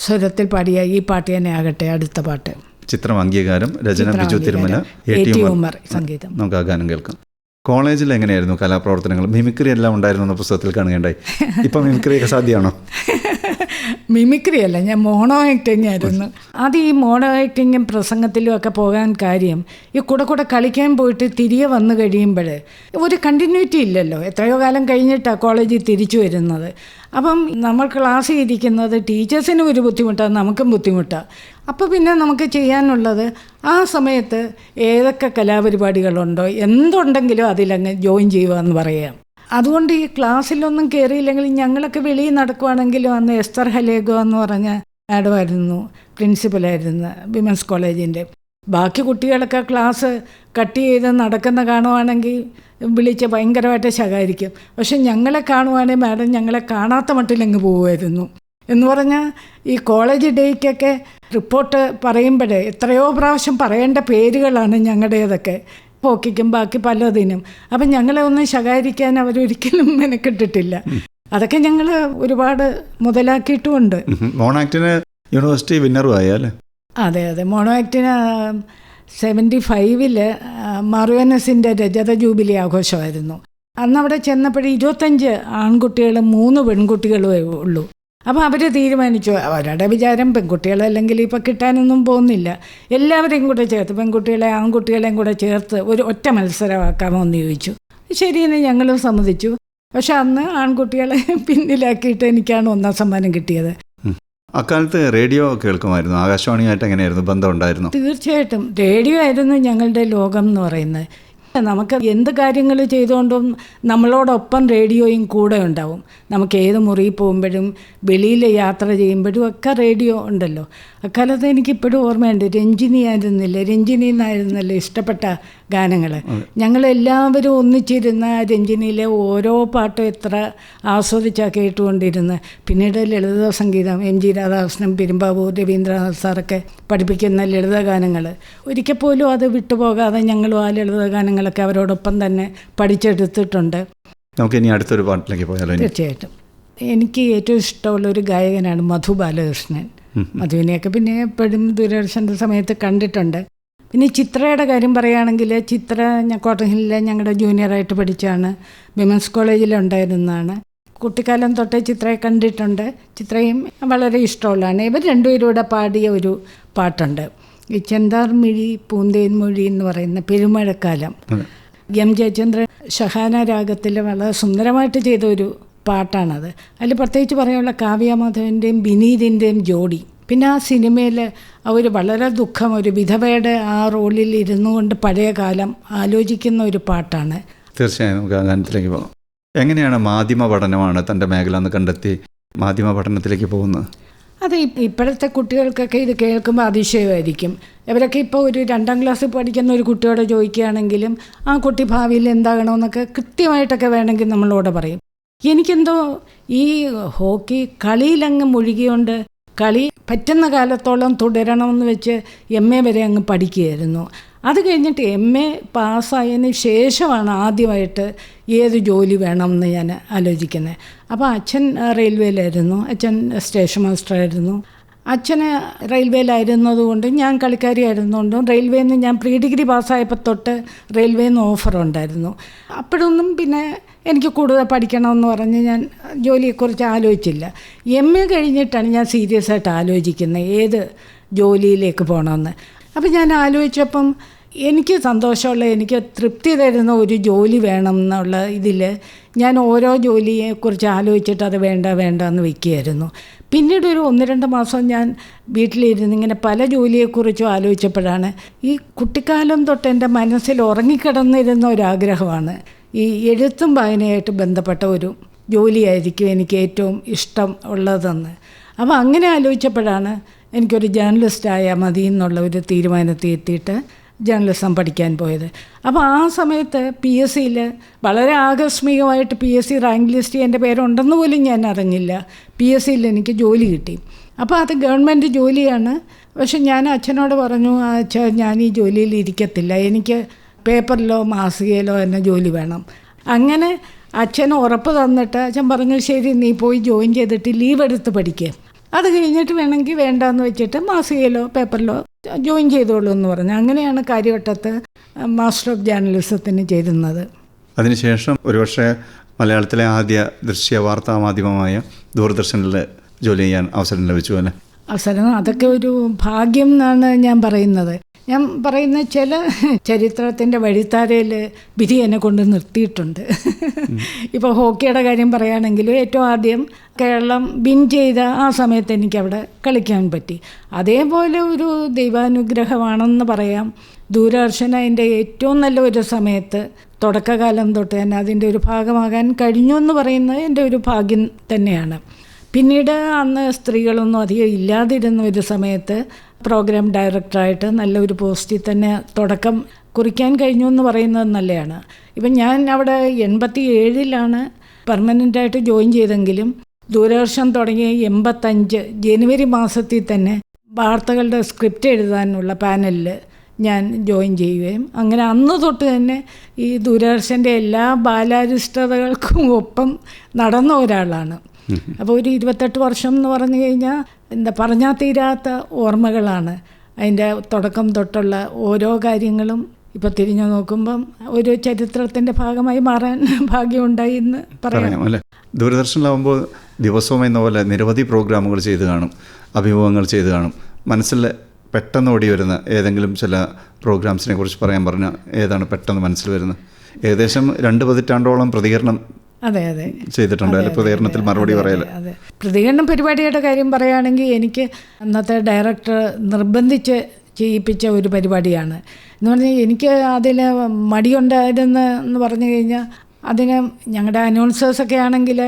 സ്വരത്തിൽ പാടിയ ഈ പാട്ട് തന്നെ ആകട്ടെ അടുത്ത പാട്ട്. ചിത്രം അംഗീകാരം, രചന ബിജു തിരുമല, A.T. ഉമർ സംഗീതം. നമുക്ക് ആ ഗാനം കേൾക്കാം. കോളേജിൽ എങ്ങനെയായിരുന്നു കലാപ്രവർത്തനങ്ങൾ? മിമിക്രി എല്ലാം ഉണ്ടായിരുന്നു എന്ന പുസ്തകത്തിൽ കാണുകയുണ്ടായി. ഇപ്പം മിമിക്രിയൊക്കെ സാധ്യമാണോ? മിമിക്രി അല്ല, ഞാൻ മോണോ ആക്ടിങ് ആയിരുന്നു. അത് ഈ മോണോ ആക്ടിങ്ങും പ്രസംഗത്തിലും ഒക്കെ പോകാൻ കാര്യം ഈ കൂടെ കളിക്കാൻ പോയിട്ട് തിരികെ വന്നു കഴിയുമ്പോൾ ഒരു കണ്ടിന്യൂറ്റി ഇല്ലല്ലോ. എത്രയോ കാലം കഴിഞ്ഞിട്ടാണ് കോളേജിൽ തിരിച്ചു വരുന്നത്. അപ്പം നമ്മൾ ക്ലാസ്സിൽ ഇരിക്കുന്നത് ടീച്ചേഴ്സിനും ഒരു ബുദ്ധിമുട്ടാണ്, നമുക്കും ബുദ്ധിമുട്ടാണ്. അപ്പോൾ പിന്നെ നമുക്ക് ചെയ്യാനുള്ളത് ആ സമയത്ത് ഏതൊക്കെ കലാപരിപാടികളുണ്ടോ എന്തുണ്ടെങ്കിലും അതിലങ്ങ് ജോയിൻ ചെയ്യുക എന്ന് പറയാം. അതുകൊണ്ട് ഈ ക്ലാസ്സിലൊന്നും കയറിയില്ലെങ്കിൽ ഞങ്ങളൊക്കെ വെളിയിൽ നടക്കുവാണെങ്കിലും അന്ന് എസ്തർ ഹലേഗോ എന്ന് പറഞ്ഞ മാഡമായിരുന്നു പ്രിൻസിപ്പലായിരുന്നു വിമൻസ് കോളേജിൻ്റെ. ബാക്കി കുട്ടികളൊക്കെ ക്ലാസ് കട്ട് ചെയ്ത് നടക്കുന്ന കാണുവാണെങ്കിൽ വിളിച്ച് ഭയങ്കരമായിട്ട് ശകാരിക്കും. പക്ഷെ ഞങ്ങളെ കാണുവാണെങ്കിൽ മാഡം ഞങ്ങളെ കാണാത്ത മട്ടിലങ്ങ് പോകുമായിരുന്നു. എന്ന് പറഞ്ഞാൽ ഈ കോളേജ് ഡേയ്ക്കൊക്കെ റിപ്പോർട്ട് പറയുമ്പോഴേ എത്രയോ പ്രാവശ്യം പറയേണ്ട പേരുകളാണ് ഞങ്ങളുടേതൊക്കെ, ഹോക്കിക്കും ബാക്കി പലതിനും. അപ്പം ഞങ്ങളെ ഒന്നും ശകാരിക്കാൻ അവരൊരിക്കലും മെനക്കെട്ടിട്ടില്ല. അതൊക്കെ ഞങ്ങൾ ഒരുപാട് മുതലാക്കിയിട്ടുമുണ്ട്. Mono ആക്ടിന് university വിന്നറും ആയാലേ? അതെ, മോണോ ആക്ടിന് 75 മറുവനസിൻ്റെ രജത ജൂബിലി ആഘോഷമായിരുന്നു. അന്ന് അവിടെ ചെന്നപ്പോഴേ 25 ആൺകുട്ടികളും 3 പെൺകുട്ടികളുമേ ഉള്ളൂ. അപ്പോൾ അവർ തീരുമാനിച്ചു, അവരുടെ വിചാരം പെൺകുട്ടികളല്ലെങ്കിൽ ഇപ്പോൾ കിട്ടാനൊന്നും പോകുന്നില്ല, എല്ലാവരെയും കൂടെ ചേർത്ത് പെൺകുട്ടികളെ ആൺകുട്ടികളെയും കൂടെ ചേർത്ത് ഒരു ഒറ്റ മത്സരമാക്കാമോ എന്ന് ചോദിച്ചു. ശരിയെന്ന് ഞങ്ങളും സമ്മതിച്ചു. പക്ഷെ അന്ന് ആൺകുട്ടികളെ പിന്നിലാക്കിയിട്ട് എനിക്കാണ് 1ാം സമ്മാനം കിട്ടിയത്. അക്കാലത്ത് റേഡിയോ കേൾക്കുമായിരുന്നു. ആകാശവാണിയായിട്ട് എങ്ങനെയായിരുന്നു ബന്ധം ഉണ്ടായിരുന്നു? തീർച്ചയായിട്ടും റേഡിയോ ആയിരുന്നു ഞങ്ങളുടെ ലോകം എന്ന് പറയുന്നത്. നമുക്ക് എന്ത് കാര്യങ്ങൾ ചെയ്തുകൊണ്ടും നമ്മളോടൊപ്പം റേഡിയോയും കൂടെ ഉണ്ടാവും. നമുക്ക് ഏത് മുറിയിൽ പോകുമ്പോഴും വെളിയിൽ യാത്ര ചെയ്യുമ്പോഴും ഒക്കെ റേഡിയോ ഉണ്ടല്ലോ. അക്കാലത്ത് എനിക്കിപ്പോഴും ഓർമ്മയുണ്ട്, രഞ്ജിനി എന്നായിരുന്നല്ലോ ഇഷ്ടപ്പെട്ട ഗാനങ്ങൾ. ഞങ്ങളെല്ലാവരും ഒന്നിച്ചിരുന്ന രഞ്ജിനിയിലെ ഓരോ പാട്ടും എത്ര ആസ്വദിച്ചാണ് കേട്ടുകൊണ്ടിരുന്നത്. പിന്നീട് ലളിത സംഗീതം, M.G. രാധാകൃഷ്ണൻ, പെരുമ്പാവൂർ രവീന്ദ്രനാഥ് സാറൊക്കെ പഠിപ്പിക്കുന്ന ലളിതഗാനങ്ങൾ ഒരിക്കൽ പോലും അത് വിട്ടുപോകാതെ ഞങ്ങളും ആ ലളിതഗാനങ്ങളൊക്കെ അവരോടൊപ്പം തന്നെ പഠിച്ചെടുത്തിട്ടുണ്ട്. നമുക്ക് ഇനി അടുത്തൊരു പാട്ടിലേക്ക് പോയാലോ? തീർച്ചയായിട്ടും. എനിക്ക് ഏറ്റവും ഇഷ്ടമുള്ളൊരു ഗായകനാണ് മധു ബാലകൃഷ്ണൻ. മധുവിനെയൊക്കെ പിന്നെ എപ്പോഴും ദൂരദർശൻ്റെ സമയത്ത് കണ്ടിട്ടുണ്ട്. പിന്നെ ചിത്രയുടെ കാര്യം പറയുകയാണെങ്കിൽ ചിത്ര കോട്ടൺ ഹില്ലിലെ ഞങ്ങളുടെ ജൂനിയറായിട്ട് പഠിച്ചാണ്, വിമൻസ് കോളേജിലുണ്ടായിരുന്നതാണ്. കുട്ടിക്കാലം തൊട്ടേ ചിത്രയെ കണ്ടിട്ടുണ്ട്. ചിത്രയും വളരെ ഇഷ്ടമുള്ളതാണ്. ഇവർ രണ്ടുപേരൂടെ പാടിയ ഒരു പാട്ടുണ്ട്, ഈ ചെന്താർമിഴി പൂന്തേൻമൊഴി എന്ന് പറയുന്ന പെരുമഴക്കാലം. എം ജയചന്ദ്രൻ ഷഹാന രാഗത്തിൽ വളരെ സുന്ദരമായിട്ട് ചെയ്ത ഒരു പാട്ടാണത്. അതിൽ പ്രത്യേകിച്ച് പറയാനുള്ള കാവ്യമാധവൻ്റെയും ബിനീതിൻ്റെയും ജോഡി. പിന്നെ ആ സിനിമയിൽ അവർ വളരെ ദുഃഖം, ഒരു വിധവയുടെ ആ റോളിൽ ഇരുന്നു കൊണ്ട് പഴയ കാലം ആലോചിക്കുന്ന ഒരു പാട്ടാണ്. തീർച്ചയായും നമുക്ക് ആ ഗാനത്തിലേക്ക് പോകാം. എങ്ങനെയാണ് മാധ്യമ പഠനമാണ് തൻ്റെ മേഖല എന്ന് കണ്ടെത്തി മാധ്യമ പഠനത്തിലേക്ക് പോകുന്നത്? അത് ഇപ്പോഴത്തെ കുട്ടികൾക്കൊക്കെ ഇത് കേൾക്കുമ്പോൾ അതിശയമായിരിക്കും. ഇവരൊക്കെ ഇപ്പോൾ ഒരു 2ാം ക്ലാസ്സിൽ പഠിക്കുന്ന ഒരു കുട്ടിയോട് ചോദിക്കുകയാണെങ്കിലും ആ കുട്ടി ഭാവിയിൽ എന്താകണമെന്നൊക്കെ കൃത്യമായിട്ടൊക്കെ വേണമെങ്കിൽ നമ്മളോട് പറയും. എനിക്കെന്തോ ഈ ഹോക്കി കളിയിലങ്ങ് മുഴുകിയോണ്ട് കളി പറ്റുന്ന കാലത്തോളം തുടരണമെന്ന് വെച്ച് MA വരെ അങ്ങ് പഠിക്കുകയായിരുന്നു. അത് കഴിഞ്ഞിട്ട് MA പാസ്സായതിന് ശേഷമാണ് ആദ്യമായിട്ട് ഏത് ജോലി വേണമെന്ന് ഞാൻ ആലോചിക്കുന്നത്. അപ്പോൾ അച്ഛൻ റെയിൽവേയിലായിരുന്നു, അച്ഛൻ സ്റ്റേഷൻ മാസ്റ്ററായിരുന്നു. അച്ഛന് റെയിൽവേയിലായിരുന്നതുകൊണ്ട് ഞാൻ കളിക്കാരിയായിരുന്നുകൊണ്ടും റെയിൽവേയിൽ നിന്ന് ഞാൻ ഡിഗ്രി പാസ്സായപ്പോൾ തൊട്ട് റെയിൽവേയിൽ നിന്ന് ഓഫറുണ്ടായിരുന്നു. അപ്പോഴൊന്നും പിന്നെ എനിക്ക് കൂടുതൽ പഠിക്കണമെന്ന് പറഞ്ഞ് ഞാൻ ജോലിയെക്കുറിച്ച് ആലോചിച്ചില്ല. MA കഴിഞ്ഞിട്ടാണ് ഞാൻ സീരിയസ് ആയിട്ട് ആലോചിക്കുന്നത് ഏത് ജോലിയിലേക്ക് പോകണമെന്ന്. അപ്പം ഞാൻ ആലോചിച്ചപ്പം എനിക്ക് സന്തോഷമുള്ള, എനിക്ക് തൃപ്തി തരുന്ന ഒരു ജോലി വേണം എന്നുള്ള ഇതിൽ ഞാൻ ഓരോ ജോലിയെക്കുറിച്ച് ആലോചിച്ചിട്ട് അത് വേണ്ട എന്ന് വയ്ക്കുകയായിരുന്നു. പിന്നീട് ഒരു 1-2 മാസം ഞാൻ വീട്ടിലിരുന്ന് ഇങ്ങനെ പല ജോലിയെക്കുറിച്ചും ആലോചിച്ചപ്പോഴാണ് ഈ കുട്ടിക്കാലം തൊട്ട് എൻ്റെ മനസ്സിൽ ഉറങ്ങിക്കിടന്നിരുന്ന ഒരാഗ്രഹമാണ് ഈ എഴുത്തും വായനയായിട്ട് ബന്ധപ്പെട്ട ഒരു ജോലിയായിരിക്കും എനിക്ക് ഏറ്റവും ഇഷ്ടം ഉള്ളതെന്ന്. അപ്പോൾ അങ്ങനെ ആലോചിച്ചപ്പോഴാണ് എനിക്കൊരു ജേർണലിസ്റ്റായാൽ മതി എന്നുള്ള ഒരു തീരുമാനത്തിൽ എത്തിയിട്ട് ജേർണലിസം പഠിക്കാൻ പോയത്. അപ്പോൾ ആ സമയത്ത് PSCയിൽ വളരെ ആകസ്മികമായിട്ട് PSC റാങ്ക് ലിസ്റ്റ് എൻ്റെ പേരുണ്ടെന്ന് പോലും ഞാൻ അറിഞ്ഞില്ല. PSCയിൽ എനിക്ക് ജോലി കിട്ടി. അപ്പോൾ അത് ഗവൺമെൻറ് ജോലിയാണ്. പക്ഷെ ഞാൻ അച്ഛനോട് പറഞ്ഞു, അച്ഛാ ഞാൻ ഈ ജോലിയിൽ ഇരിക്കത്തില്ല, എനിക്ക് പേപ്പറിലോ മാസികയിലോ എന്നെ ജോലി വേണം. അങ്ങനെ അച്ഛന് ഉറപ്പ് തന്നിട്ട് അച്ഛൻ പറഞ്ഞു, ശരി നീ പോയി ജോയിൻ ചെയ്തിട്ട് ലീവ് എടുത്ത് പഠിക്കുക, അത് കഴിഞ്ഞിട്ട് വേണമെങ്കിൽ വേണ്ടാന്ന് വെച്ചിട്ട് മാസികയിലോ പേപ്പറിലോ ജോയിൻ ചെയ്തോളൂ എന്ന് പറഞ്ഞു. അങ്ങനെയാണ് കാര്യവട്ടത്ത് മാസ്റ്റർ ഓഫ് ജേർണലിസത്തിന് ചേരുന്നത്. അതിനുശേഷം ഒരുപക്ഷെ മലയാളത്തിലെ ആദ്യ ദൃശ്യ വാർത്താ മാധ്യമമായ ദൂരദർശനിൽ ജോലി ചെയ്യാൻ അവസരം ലഭിച്ചു അല്ലേ? അവസരം അതൊക്കെ ഒരു ഭാഗ്യം എന്നാണ് ഞാൻ പറയുന്നത്. ഞാൻ പറയുന്ന ചില ചരിത്രത്തിൻ്റെ വഴിത്താരയിൽ വിധി എന്നെ കൊണ്ട് നിർത്തിയിട്ടുണ്ട്. ഇപ്പോൾ ഹോക്കിയുടെ കാര്യം പറയുകയാണെങ്കിൽ ഏറ്റവും ആദ്യം കേരളം വിൻ ചെയ്ത ആ സമയത്ത് എനിക്കവിടെ കളിക്കാൻ പറ്റി. അതേപോലെ ഒരു ദൈവാനുഗ്രഹമാണെന്ന് പറയാം. ദൂരദർശൻ അതിൻ്റെ ഏറ്റവും നല്ല ഒരു സമയത്ത് തുടക്കകാലം തൊട്ട് തന്നെ അതിൻ്റെ ഒരു ഭാഗമാകാൻ കഴിഞ്ഞു എന്ന് പറയുന്നത് എൻ്റെ ഒരു ഭാഗ്യം തന്നെയാണ്. പിന്നീട് അന്ന് സ്ത്രീകളൊന്നും അധികം ഇല്ലാതിരുന്ന ഒരു സമയത്ത് പ്രോഗ്രാം ഡയറക്ടറായിട്ട് നല്ലൊരു പോസ്റ്റിൽ തന്നെ തുടക്കം കുറിക്കാൻ കഴിഞ്ഞു എന്ന് പറയുന്നത് നല്ലതാണ്. ഇപ്പം ഞാൻ അവിടെ 87 പെർമനൻ്റായിട്ട് ജോയിൻ ചെയ്തെങ്കിലും ദൂരദർശൻ തുടങ്ങിയ 85 ജനുവരി മാസത്തിൽ തന്നെ വാർത്തകളുടെ സ്ക്രിപ്റ്റ് എഴുതാനുള്ള പാനലിൽ ഞാൻ ജോയിൻ ചെയ്യുകയും അങ്ങനെ അന്ന് തൊട്ട് തന്നെ ഈ ദൂരദർശൻ്റെ എല്ലാ ബാലാരിഷ്ടതകൾക്കും ഒപ്പം നടന്ന ഒരാളാണ്. അപ്പോൾ ഒരു 28 വർഷം എന്ന് പറഞ്ഞു കഴിഞ്ഞാൽ പറഞ്ഞാൽ തീരാത്ത ഓർമ്മകളാണ്. അതിൻ്റെ തുടക്കം തൊട്ടുള്ള ഓരോ കാര്യങ്ങളും ഇപ്പോൾ തിരിഞ്ഞു നോക്കുമ്പം ഒരു ചരിത്രത്തിൻ്റെ ഭാഗമായി മാറാൻ ഭാഗ്യമുണ്ടായി എന്ന് പറയാം അല്ലേ? ദൂരദർശനിലാവുമ്പോൾ ദിവസവും എന്ന പോലെ നിരവധി പ്രോഗ്രാമുകൾ ചെയ്ത് കാണും, അഭിമുഖങ്ങൾ ചെയ്ത് കാണും. മനസ്സിൽ പെട്ടെന്ന് ഓടി വരുന്ന ഏതെങ്കിലും ചില പ്രോഗ്രാംസിനെ കുറിച്ച് പറയാൻ പറഞ്ഞാൽ ഏതാണ് പെട്ടെന്ന് മനസ്സിൽ വരുന്നത്? ഏകദേശം 2 പതിറ്റാണ്ടോളം പ്രതികരണം ചെയ്തിട്ടുണ്ട്. പ്രതികരണത്തിൽ മറുപടി പറയല്. അതെ, പ്രതികരണം പരിപാടിയുടെ കാര്യം പറയുകയാണെങ്കിൽ എനിക്ക് അന്നത്തെ ഡയറക്ടർ നിർബന്ധിച്ച് ചെയ്യിപ്പിച്ച ഒരു പരിപാടിയാണ്. എന്ന് പറഞ്ഞാൽ എനിക്ക് അതിൽ മടിയുണ്ടായിരുന്നെന്ന് പറഞ്ഞു കഴിഞ്ഞാൽ അതിന് ഞങ്ങളുടെ അനൗൺസേഴ്സൊക്കെ ആണെങ്കിൽ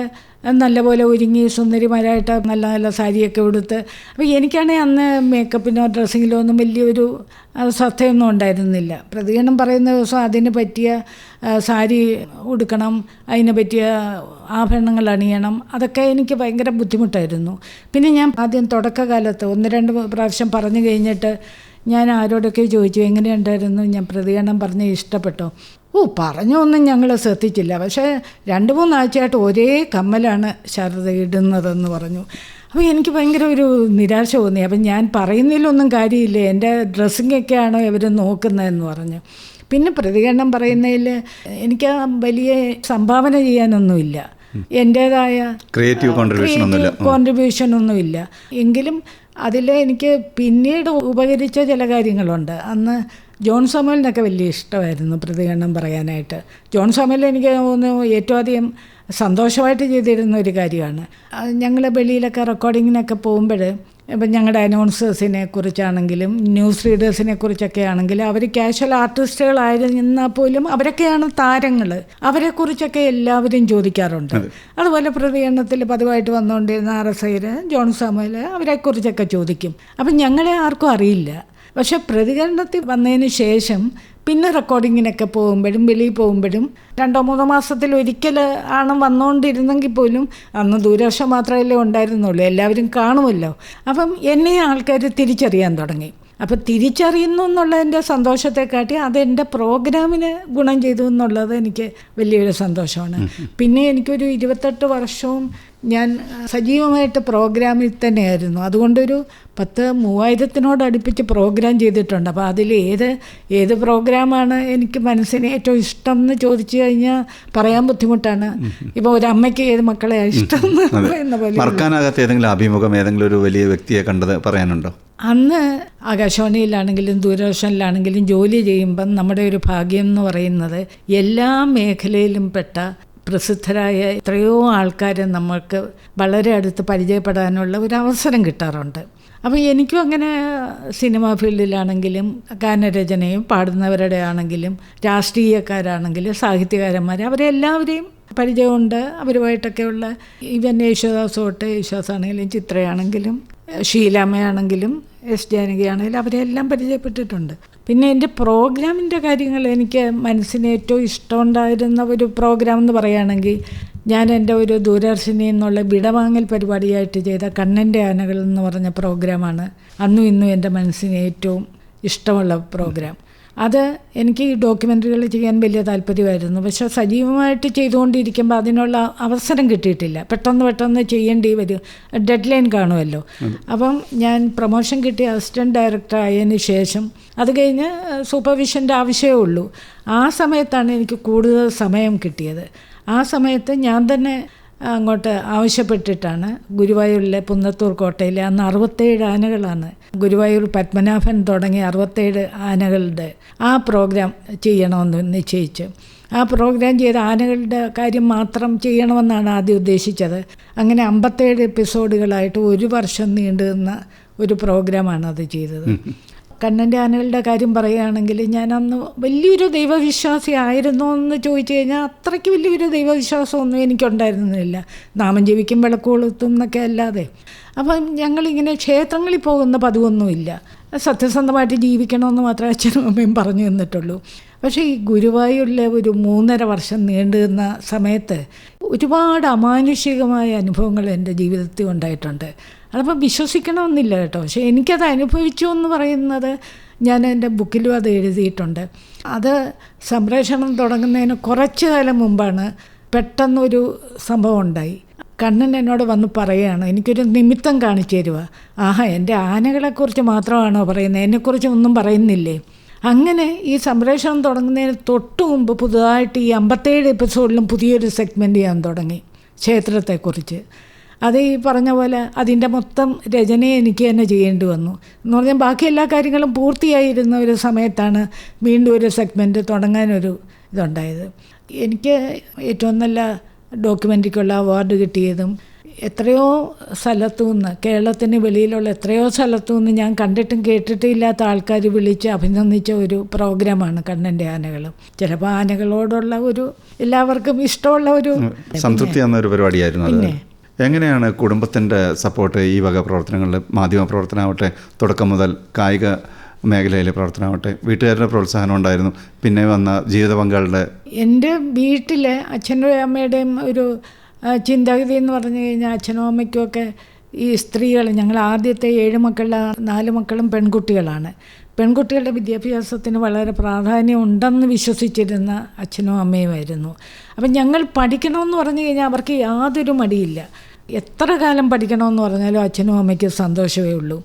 നല്ലപോലെ ഒരുങ്ങി സുന്ദരിമാരായിട്ട് നല്ല നല്ല സാരിയൊക്കെ ഉടുത്ത്, അപ്പോൾ എനിക്കാണെങ്കിൽ അന്ന് മേക്കപ്പിനോ ഡ്രസ്സിങ്ങിലോ ഒന്നും വലിയൊരു ശ്രദ്ധയൊന്നും ഉണ്ടായിരുന്നില്ല. പ്രതികരണം പറയുന്ന ദിവസം അതിന് പറ്റിയ സാരി ഉടുക്കണം, അതിന് പറ്റിയ ആഭരണങ്ങൾ അണിയണം, അതൊക്കെ എനിക്ക് ഭയങ്കര ബുദ്ധിമുട്ടായിരുന്നു. പിന്നെ ഞാൻ ആദ്യം തുടക്കകാലത്ത് 1-2 പ്രാവശ്യം പറഞ്ഞു കഴിഞ്ഞിട്ട് ഞാൻ ആരോടൊക്കെ ചോദിച്ചു എങ്ങനെയുണ്ടായിരുന്നു, ഞാൻ പ്രതികരണം പറഞ്ഞ് ഇഷ്ടപ്പെട്ടോ? പറഞ്ഞൊന്നും ഞങ്ങൾ ശ്രദ്ധിച്ചില്ല, പക്ഷേ 2-3 ആഴ്ചയായിട്ട് ഒരേ കമ്മലാണ് ശാരദ ഇടുന്നതെന്ന് പറഞ്ഞു. അപ്പോൾ എനിക്ക് ഭയങ്കര ഒരു നിരാശ തോന്നി. അപ്പം ഞാൻ പറയുന്നതിലൊന്നും കാര്യമില്ല, എൻ്റെ ഡ്രസ്സിങ്ങൊക്കെയാണോ ഇവർ നോക്കുന്നതെന്ന് പറഞ്ഞു. പിന്നെ പ്രതികരണം പറയുന്നതിൽ എനിക്ക് വലിയ സംഭാവന ചെയ്യാനൊന്നുമില്ല. എൻ്റേതായ ക്രിയേറ്റീവ് കോൺട്രിബ്യൂഷൻ ഒന്നുമില്ല. എങ്കിലും അതിൽ എനിക്ക് പിന്നീട് ഉപകരിച്ച ചില കാര്യങ്ങളുണ്ട്. അന്ന് ജോൺ സാമുവലിനൊക്കെ വലിയ ഇഷ്ടമായിരുന്നു പ്രതികരണം പറയാനായിട്ട്. ജോൺ സാമുവൽ എനിക്ക് തോന്നുന്നു ഏറ്റവും അധികം സന്തോഷമായിട്ട് ചെയ്തിരുന്ന ഒരു കാര്യമാണ്. ഞങ്ങൾ വെളിയിലൊക്കെ റെക്കോർഡിങ്ങിനൊക്കെ പോകുമ്പോൾ ഇപ്പം ഞങ്ങളുടെ അനൗൺസേഴ്സിനെ കുറിച്ചാണെങ്കിലും ന്യൂസ് റീഡേഴ്സിനെ കുറിച്ചൊക്കെ ആണെങ്കിലും അവർ കാഷ്വൽ ആർട്ടിസ്റ്റുകളായിരുന്നാൽ പോലും അവരൊക്കെയാണ് താരങ്ങൾ. അവരെക്കുറിച്ചൊക്കെ എല്ലാവരും ചോദിക്കാറുണ്ട്. അതുപോലെ പ്രതികരണത്തിൽ പതിവായിട്ട് വന്നുകൊണ്ടിരുന്ന RSI ജോൺ സാമുവൽ അവരെക്കുറിച്ചൊക്കെ ചോദിക്കും. അപ്പം ഞങ്ങളെ ആർക്കും അറിയില്ല. പക്ഷെ പ്രതികരണത്തിൽ വന്നതിന് ശേഷം പിന്നെ റെക്കോർഡിങ്ങിനൊക്കെ പോകുമ്പോഴും വെളിയിൽ പോകുമ്പോഴും 2-3 മാസത്തിൽ ഒരിക്കൽ ആണ് വന്നുകൊണ്ടിരുന്നെങ്കിൽ പോലും അന്ന് ദൂരദർശൻ മാത്രമല്ലേ ഉണ്ടായിരുന്നുള്ളൂ, എല്ലാവരും കാണുമല്ലോ. അപ്പം എന്നെ ആൾക്കാർ തിരിച്ചറിയാൻ തുടങ്ങി. അപ്പം തിരിച്ചറിയുന്നു എന്നുള്ളതിൻ്റെ സന്തോഷത്തെക്കാട്ടി അതെൻ്റെ പ്രോഗ്രാമിന് ഗുണം ചെയ്തു എന്നുള്ളത് എനിക്ക് വലിയൊരു സന്തോഷമാണ്. പിന്നെ എനിക്കൊരു 28 വർഷവും ഞാൻ സജീവമായിട്ട് പ്രോഗ്രാമിൽ തന്നെയായിരുന്നു. അതുകൊണ്ടൊരു 10,000-3000 അടുപ്പിച്ച് പ്രോഗ്രാം ചെയ്തിട്ടുണ്ട്. അപ്പോൾ അതിൽ ഏത് പ്രോഗ്രാമാണ് എനിക്ക് മനസ്സിന് ഏറ്റവും ഇഷ്ടം എന്ന് ചോദിച്ചു കഴിഞ്ഞാൽ പറയാൻ ബുദ്ധിമുട്ടാണ്. ഇപ്പോൾ ഒരു അമ്മയ്ക്ക് ഏത് മക്കളെ ഇഷ്ടം എന്ന് പോലെ. മറക്കാനാകാത്ത ഏതെങ്കിലും അഭിമുഖം, ഏതെങ്കിലും ഒരു വലിയ വ്യക്തിയെ കണ്ടത് പറയാനുണ്ടോ? അന്ന് ആകാശവാണിയിലാണെങ്കിലും ദൂരദർശനിലാണെങ്കിലും ജോലി ചെയ്യുമ്പം നമ്മുടെ ഒരു ഭാഗ്യം എന്ന് പറയുന്നത് എല്ലാ മേഖലയിലും പെട്ട പ്രസിദ്ധരായ എത്രയോ ആൾക്കാരെ നമ്മൾക്ക് വളരെ അടുത്ത് പരിചയപ്പെടാനുള്ള ഒരു അവസരം കിട്ടാറുണ്ട്. അപ്പോൾ എനിക്കും അങ്ങനെ സിനിമാ ഫീൽഡിലാണെങ്കിലും ഗാനരചനയും പാടുന്നവരുടെ ആണെങ്കിലും രാഷ്ട്രീയക്കാരാണെങ്കിലും സാഹിത്യകാരന്മാർ അവരെല്ലാവരെയും പരിചയമുണ്ട്. അവരുമായിട്ടൊക്കെയുള്ള ഈവൻ യേശുദാസ് തൊട്ട് യേശുദാസാണെങ്കിലും ചിത്രയാണെങ്കിലും ഷീലാമ്മയാണെങ്കിലും എസ് ജാനകിയാണെങ്കിലും അവരെല്ലാം പരിചയപ്പെട്ടിട്ടുണ്ട്. പിന്നെ എൻ്റെ പ്രോഗ്രാമിൻ്റെ കാര്യങ്ങൾ എനിക്ക് മനസ്സിന് ഏറ്റവും ഇഷ്ടമുണ്ടായിരുന്ന ഒരു പ്രോഗ്രാം എന്ന് പറയുകയാണെങ്കിൽ ഞാൻ എൻ്റെ ഒരു ദൂരദർശനിൽ നിന്നുള്ള വിടവാങ്ങൽ പരിപാടിയായിട്ട് ചെയ്ത കണ്ണൻ്റെ ആനകൾ എന്ന് പറഞ്ഞ പ്രോഗ്രാമാണ് അന്നും ഇന്നും എൻ്റെ മനസ്സിന് ഏറ്റവും ഇഷ്ടമുള്ള പ്രോഗ്രാം. അത് എനിക്ക് ഈ ഡോക്യുമെൻ്ററികൾ ചെയ്യാൻ വലിയ താല്പര്യമായിരുന്നു. പക്ഷേ സജീവമായിട്ട് ചെയ്തുകൊണ്ടിരിക്കുമ്പോൾ അതിനുള്ള അവസരം കിട്ടിയിട്ടില്ല. പെട്ടെന്ന് ചെയ്യേണ്ടി വരും, ഡെഡ് ലൈൻ കാണുമല്ലോ. അപ്പം ഞാൻ പ്രൊമോഷൻ കിട്ടി അസിസ്റ്റൻറ്റ് ഡയറക്ടർ ആയതിന് ശേഷം അത് കഴിഞ്ഞ് സൂപ്പർവിഷൻ്റെ ആവശ്യമേ ഉള്ളൂ. ആ സമയത്താണ് എനിക്ക് കൂടുതൽ സമയം കിട്ടിയത്. ആ സമയത്ത് ഞാൻ തന്നെ അങ്ങോട്ട് ആവശ്യപ്പെട്ടിട്ടാണ് ഗുരുവായൂരിലെ പുന്നത്തൂർ കോട്ടയിലെ അന്ന് 67 ആനകളാണ്. ഗുരുവായൂർ പത്മനാഭൻ തുടങ്ങിയ 67 ആനകളുടെ ആ പ്രോഗ്രാം ചെയ്യണമെന്ന് നിശ്ചയിച്ചു. ആ പ്രോഗ്രാം ചെയ്ത ആനകളുടെ കാര്യം മാത്രം ചെയ്യണമെന്നാണ് ആദ്യം ഉദ്ദേശിച്ചത്. അങ്ങനെ 57 എപ്പിസോഡുകളായിട്ട് 1 വർഷം നീണ്ടുനിന്ന ഒരു പ്രോഗ്രാമാണ് അത് ചെയ്തത്. കണ്ണൻ്റെ ആനകളുടെ കാര്യം പറയുകയാണെങ്കിൽ ഞാൻ അന്ന് വലിയൊരു ദൈവവിശ്വാസി ആയിരുന്നോ എന്ന് ചോദിച്ചു കഴിഞ്ഞാൽ അത്രയ്ക്ക് വലിയൊരു ദൈവവിശ്വാസമൊന്നും എനിക്കുണ്ടായിരുന്നില്ല. നാമം ജപിക്കും വിളക്ക് കൊളുത്തും എന്നൊക്കെ അല്ലാതെ. അപ്പം ഞങ്ങളിങ്ങനെ ക്ഷേത്രങ്ങളിൽ പോകുന്ന പതിവൊന്നുമില്ല. സത്യസന്ധമായിട്ട് ജീവിക്കണമെന്ന് മാത്രമേ അച്ഛനും അമ്മയും പറഞ്ഞു തന്നിട്ടുള്ളൂ. പക്ഷേ ഈ ഗുരുവായൂരിലെ ഒരു 3.5 വർഷം നീണ്ടുനിന്ന സമയത്ത് ഒരുപാട് അമാനുഷികമായ അനുഭവങ്ങൾ എൻ്റെ ജീവിതത്തിൽ ഉണ്ടായിട്ടുണ്ട്. അതപ്പോൾ വിശ്വസിക്കണമെന്നില്ല കേട്ടോ, പക്ഷേ എനിക്കത് അനുഭവിച്ചു എന്ന് പറയുന്നത് ഞാൻ എൻ്റെ ബുക്കിലും അത് എഴുതിയിട്ടുണ്ട്. അത് സംപ്രേഷണം തുടങ്ങുന്നതിന് കുറച്ച് കാലം മുമ്പാണ് പെട്ടെന്നൊരു സംഭവം ഉണ്ടായി. കണ്ണൻ എന്നോട് വന്ന് പറയുകയാണ്, എനിക്കൊരു നിമിത്തം കാണിച്ചു തരുക. ആഹാ, എൻ്റെ ആനകളെക്കുറിച്ച് മാത്രമാണോ പറയുന്നത്, എന്നെക്കുറിച്ച് ഒന്നും പറയുന്നില്ലേ? അങ്ങനെ ഈ സംപ്രേഷണം തുടങ്ങുന്നതിന് തൊട്ട് മുമ്പ് പുതുതായിട്ട് ഈ 57 എപ്പിസോഡിലും പുതിയൊരു സെഗ്മെൻറ്റ് ചെയ്യാൻ തുടങ്ങി ക്ഷേത്രത്തെക്കുറിച്ച്. അത് ഈ പറഞ്ഞ പോലെ അതിൻ്റെ മൊത്തം രചനയെ എനിക്ക് തന്നെ ചെയ്യേണ്ടി വന്നു. എന്ന് പറഞ്ഞാൽ ബാക്കി എല്ലാ കാര്യങ്ങളും പൂർത്തിയായിരുന്ന ഒരു സമയത്താണ് വീണ്ടും ഒരു സെഗ്മെൻറ്റ് തുടങ്ങാനൊരു ഇതുണ്ടായത്. എനിക്ക് ഏറ്റവും നല്ല ഡോക്യുമെൻ്ററിക്കുള്ള അവാർഡ് കിട്ടിയതും എത്രയോ സ്ഥലത്തു നിന്ന്, കേരളത്തിന് വെളിയിലുള്ള എത്രയോ സ്ഥലത്തു നിന്ന് ഞാൻ കണ്ടിട്ടും കേട്ടിട്ടും ഇല്ലാത്ത ആൾക്കാർ വിളിച്ച് അഭിനന്ദിച്ച ഒരു പ്രോഗ്രാമാണ് കണ്ണൻ്റെ ആനകൾ. ചിലപ്പോൾ ആനകളോടുള്ള ഒരു എല്ലാവർക്കും ഇഷ്ടമുള്ള ഒരു സംതൃപ്തി എന്നൊരു പരിപാടിയായിരുന്നു. പിന്നെ എങ്ങനെയാണ് കുടുംബത്തിൻ്റെ സപ്പോർട്ട് ഈ വക പ്രവർത്തനങ്ങളിൽ? മാധ്യമ പ്രവർത്തനമാവട്ടെ, തുടക്കം മുതൽ കായിക മേഖലയിലെ പ്രവർത്തനമാവട്ടെ, വീട്ടുകാരുടെ പ്രോത്സാഹനം ഉണ്ടായിരുന്നു. പിന്നെ വന്ന ജീവിത പങ്കാളിയുടെ, എൻ്റെ വീട്ടിലെ അച്ഛൻ്റെയും അമ്മയുടെയും ഒരു ചിന്താഗതി എന്ന് പറഞ്ഞു കഴിഞ്ഞാൽ അച്ഛനും അമ്മയ്ക്കുമൊക്കെ ഈ സ്ത്രീകൾ, ഞങ്ങൾ ആദ്യത്തെ 7 മക്കളിൽ 4 മക്കളും പെൺകുട്ടികളാണ്. പെൺകുട്ടികളുടെ വിദ്യാഭ്യാസത്തിന് വളരെ പ്രാധാന്യം ഉണ്ടെന്ന് വിശ്വസിച്ചിരുന്ന അച്ഛനും അമ്മയുമായിരുന്നു. അപ്പം ഞങ്ങൾ പഠിക്കണമെന്ന് പറഞ്ഞു കഴിഞ്ഞാൽ അവർക്ക് യാതൊരു മടിയില്ല. എത്ര കാലം പഠിക്കണമെന്ന് പറഞ്ഞാലും അച്ഛനും അമ്മയ്ക്ക് സന്തോഷമേ ഉള്ളൂ.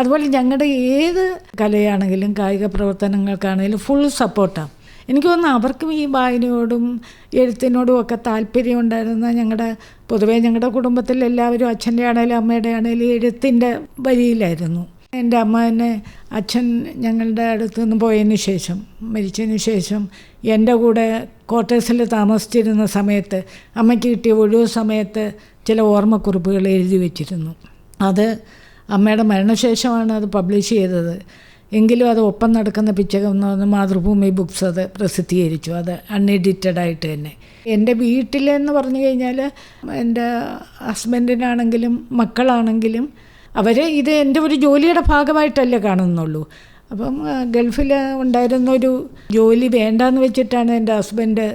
അതുപോലെ ഞങ്ങളുടെ ഏത് കലയാണെങ്കിലും കായിക പ്രവർത്തനങ്ങൾക്കാണെങ്കിലും ഫുൾ സപ്പോർട്ടാണ്. എനിക്ക് തോന്നുന്നു അവർക്കും ഈ വായനയോടും എഴുത്തിനോടും ഒക്കെ താല്പര്യം ഉണ്ടായിരുന്ന പൊതുവേ ഞങ്ങളുടെ കുടുംബത്തിൽ എല്ലാവരും അച്ഛൻ്റെ ആണേലും അമ്മയുടെ ആണേലും എഴുത്തിൻ്റെ വരിയിലായിരുന്നു. എൻ്റെ അമ്മ തന്നെ അച്ഛൻ ഞങ്ങളുടെ അടുത്തു നിന്ന് പോയതിന് ശേഷം, മരിച്ചതിന് ശേഷം എൻ്റെ കൂടെ ക്വാർട്ടേഴ്സിൽ താമസിച്ചിരുന്ന സമയത്ത് അമ്മയ്ക്ക് കിട്ടിയ ഒഴിവ് സമയത്ത് ചില ഓർമ്മക്കുറിപ്പുകൾ എഴുതി വച്ചിരുന്നു. അത് അമ്മയുടെ മരണശേഷമാണ് അത് പബ്ലിഷ് ചെയ്തത്. എങ്കിലും അത് ഒപ്പം നടക്കുന്ന പിച്ചകം എന്ന് പറഞ്ഞ മാതൃഭൂമി ബുക്സ് അത് പ്രസിദ്ധീകരിച്ചു. അത് അൺഎഡിറ്റഡായിട്ട് തന്നെ. എൻ്റെ വീട്ടിലെന്ന് പറഞ്ഞു കഴിഞ്ഞാൽ എൻ്റെ ഹസ്ബൻഡിനാണെങ്കിലും മക്കളാണെങ്കിലും അവർ ഇത് എൻ്റെ ഒരു ജോലിയുടെ ഭാഗമായിട്ടല്ലേ കാണുന്നുള്ളൂ. അപ്പം ഗൾഫിൽ ഉണ്ടായിരുന്നൊരു ജോലി വേണ്ടാന്ന് വെച്ചിട്ടാണ് എൻ്റെ ഹസ്ബൻഡ്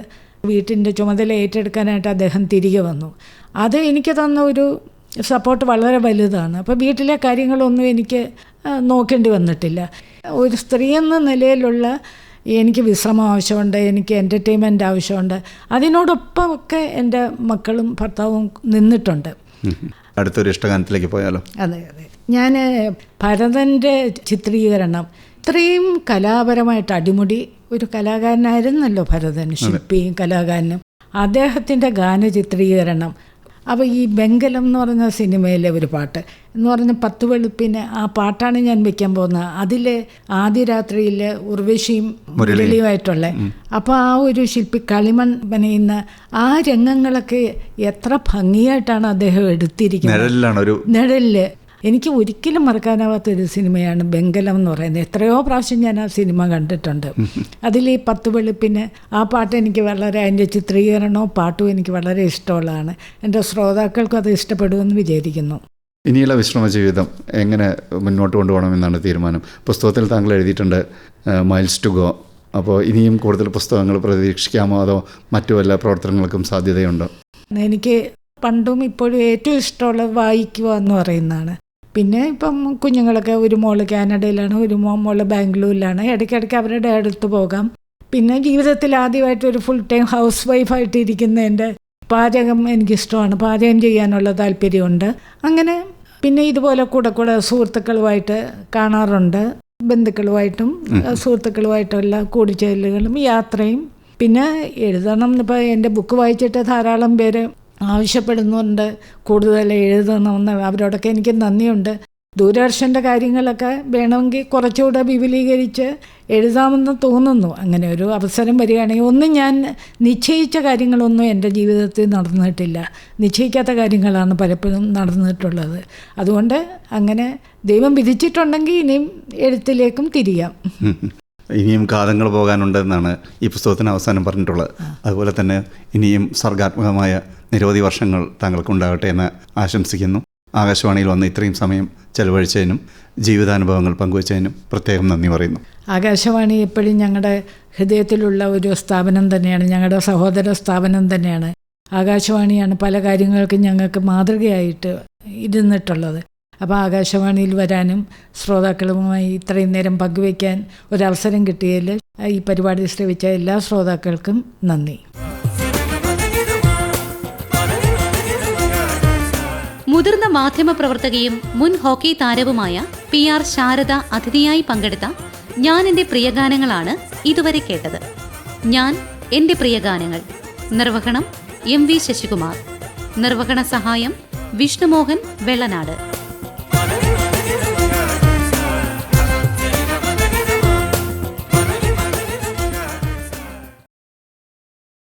വീട്ടിൻ്റെ ചുമതല ഏറ്റെടുക്കാനായിട്ട് അദ്ദേഹം തിരികെ വന്നു. അത് എനിക്ക് തന്ന ഒരു സപ്പോർട്ട് വളരെ വലുതാണ്. അപ്പോൾ വീട്ടിലെ കാര്യങ്ങളൊന്നും എനിക്ക് നോക്കേണ്ടി വന്നിട്ടില്ല. ഒരു സ്ത്രീ എന്ന നിലയിലുള്ള എനിക്ക് വിശ്രമം ആവശ്യമുണ്ട്, എനിക്ക് എൻ്റർടൈൻമെൻറ്റ് ആവശ്യമുണ്ട്. അതിനോടൊപ്പം ഒക്കെ എൻ്റെ മക്കളും ഭർത്താവും നിന്നിട്ടുണ്ട്. അടുത്തൊരു ഇഷ്ടഗാനത്തിലേക്ക് പോയാലോ? അതെ. ഞാൻ ഭരതൻ്റെ ചിത്രീകരണം, ഇത്രയും കലാപരമായിട്ട് അടിമുടി ഒരു കലാകാരനായിരുന്നല്ലോ ഭരതൻ, ശില്പിയും കലാകാരനും. അദ്ദേഹത്തിൻ്റെ ഗാന ചിത്രീകരണം. അപ്പോൾ ഈ വെങ്കലം എന്ന് പറഞ്ഞ സിനിമയിലെ ഒരു പാട്ട് എന്ന് പറഞ്ഞ 10 വെളുപ്പിന് ആ പാട്ടാണ് ഞാൻ വെക്കാൻ പോകുന്നത്. അതിൽ ആദ്യ രാത്രിയിൽ ഉർവശിയും മുരളിയുമായിട്ടുള്ള, അപ്പോൾ ആ ഒരു ശില്പി കളിമൺ പനയുന്ന ആ രംഗങ്ങളൊക്കെ എത്ര ഭംഗിയായിട്ടാണ് അദ്ദേഹം എടുത്തിരിക്കുന്നത്. നിഴലില് എനിക്ക് ഒരിക്കലും മറക്കാനാവാത്തൊരു സിനിമയാണ് വെങ്കലം എന്ന് പറയുന്നത്. എത്രയോ പ്രാവശ്യം ഞാൻ ആ സിനിമ കണ്ടിട്ടുണ്ട്. അതിൽ ഈ 10 വെളുപ്പിന് ആ പാട്ട് എനിക്ക് വളരെ, അതിൻ്റെ ചിത്രീകരണവും പാട്ടും എനിക്ക് വളരെ ഇഷ്ടമുള്ളതാണ്. എൻ്റെ ശ്രോതാക്കൾക്കും അത് ഇഷ്ടപ്പെടുമെന്ന് വിചാരിക്കുന്നു. ഇനിയുള്ള വിശ്രമ ജീവിതം എങ്ങനെ മുന്നോട്ട് കൊണ്ടുപോകണമെന്നാണ് തീരുമാനം? പുസ്തകത്തിൽ താങ്കൾ എഴുതിയിട്ടുണ്ട് മൈൽസ് ടു ഗോ. അപ്പോൾ ഇനിയും കൂടുതൽ പുസ്തകങ്ങൾ പ്രതീക്ഷിക്കാമോ, അതോ മറ്റു വല്ല പ്രവർത്തനങ്ങൾക്കും സാധ്യതയുണ്ടോ? എനിക്ക് പണ്ടും ഇപ്പോഴും ഏറ്റവും ഇഷ്ടമുള്ളത് വായിക്കുക എന്ന് പറയുന്നതാണ്. പിന്നെ ഇപ്പം കുഞ്ഞുങ്ങളൊക്കെ, ഒരു മോള് കാനഡയിലാണ്, ഒരു മോള് ബാംഗ്ലൂരിലാണ്. ഇടയ്ക്കിടയ്ക്ക് അവരുടെ അടുത്ത് പോകാം. പിന്നെ ജീവിതത്തിൽ ആദ്യമായിട്ട് ഒരു ഫുൾ ടൈം ഹൗസ് വൈഫായിട്ട് ഇരിക്കുന്നതിൻ്റെ പാചകം എനിക്കിഷ്ടമാണ്. പാചകം ചെയ്യാനുള്ള താല്പര്യമുണ്ട്. അങ്ങനെ പിന്നെ ഇതുപോലെ കൂടെ സുഹൃത്തുക്കളുമായിട്ട് കാണാറുണ്ട്. ബന്ധുക്കളുമായിട്ടും സുഹൃത്തുക്കളുമായിട്ടുള്ള കൂടിച്ചേരലുകളും യാത്രയും. പിന്നെ എഴുതണം. ഇപ്പോൾ എൻ്റെ ബുക്ക് വായിച്ചിട്ട് ധാരാളം പേര് ആവശ്യപ്പെടുന്നുണ്ട് കൂടുതൽ എഴുതണമെന്ന്. അവരോടൊക്കെ എനിക്ക് നന്ദിയുണ്ട്. ദൂരദർശൻ്റെ കാര്യങ്ങളൊക്കെ വേണമെങ്കിൽ കുറച്ചുകൂടെ വിപുലീകരിച്ച് എഴുതാമെന്ന് തോന്നുന്നു. അങ്ങനെ ഒരു അവസരം വരികയാണെങ്കിൽ. ഒന്നും ഞാൻ നിശ്ചയിച്ച കാര്യങ്ങളൊന്നും എൻ്റെ ജീവിതത്തിൽ നടന്നിട്ടില്ല. നിശ്ചയിക്കാത്ത കാര്യങ്ങളാണ് പലപ്പോഴും നടന്നിട്ടുള്ളത്. അതുകൊണ്ട് അങ്ങനെ ദൈവം വിധിച്ചിട്ടുണ്ടെങ്കിൽ ഇനിയും എഴുത്തിലേക്കും തിരിയാം. ഇനിയും കാലങ്ങൾ പോകാനുണ്ടെന്നാണ് ഈ പുസ്തകത്തിന് അവസാനം പറഞ്ഞിട്ടുള്ളത്. അതുപോലെ തന്നെ ഇനിയും സർഗാത്മകമായ നിരവധി വർഷങ്ങൾ താങ്കൾക്കുണ്ടാകട്ടെ എന്ന് ആശംസിക്കുന്നു. ആകാശവാണിയിൽ വന്ന് ഇത്രയും സമയം ചെലവഴിച്ചതിനും ജീവിതാനുഭവങ്ങൾ പങ്കുവച്ചതിനും പ്രത്യേകം നന്ദി പറയുന്നു. ആകാശവാണി എപ്പോഴും ഞങ്ങളുടെ ഹൃദയത്തിലുള്ള ഒരു സ്ഥാപനം തന്നെയാണ്, ഞങ്ങളുടെ സഹോദര സ്ഥാപനം തന്നെയാണ്. ആകാശവാണിയാണ് പല കാര്യങ്ങൾക്കും ഞങ്ങൾക്ക് മാതൃകയായിട്ട് ഇരുന്നിട്ടുള്ളത്. അപ്പോൾ ആകാശവാണിയിൽ വരാനും ശ്രോതാക്കളുമായി ഇത്രയും നേരം പങ്കുവയ്ക്കാൻ ഒരവസരം കിട്ടിയതിൽ ഈ പരിപാടി ശ്രവിച്ച എല്ലാ ശ്രോതാക്കൾക്കും നന്ദി. മുതിർന്ന മാധ്യമപ്രവർത്തകയും മുൻ ഹോക്കി താരവുമായ PR ശാരദ അതിഥിയായി പങ്കെടുത്ത ഞാൻ എൻ്റെ പ്രിയഗാനങ്ങളാണ് ഇതുവരെ കേട്ടത്. ഞാൻ എൻ്റെ പ്രിയഗാനങ്ങൾ. നിർവഹണം MV ശശികുമാർ. നിർവഹണ സഹായം വിഷ്ണുമോഹൻ വെള്ളനാട്.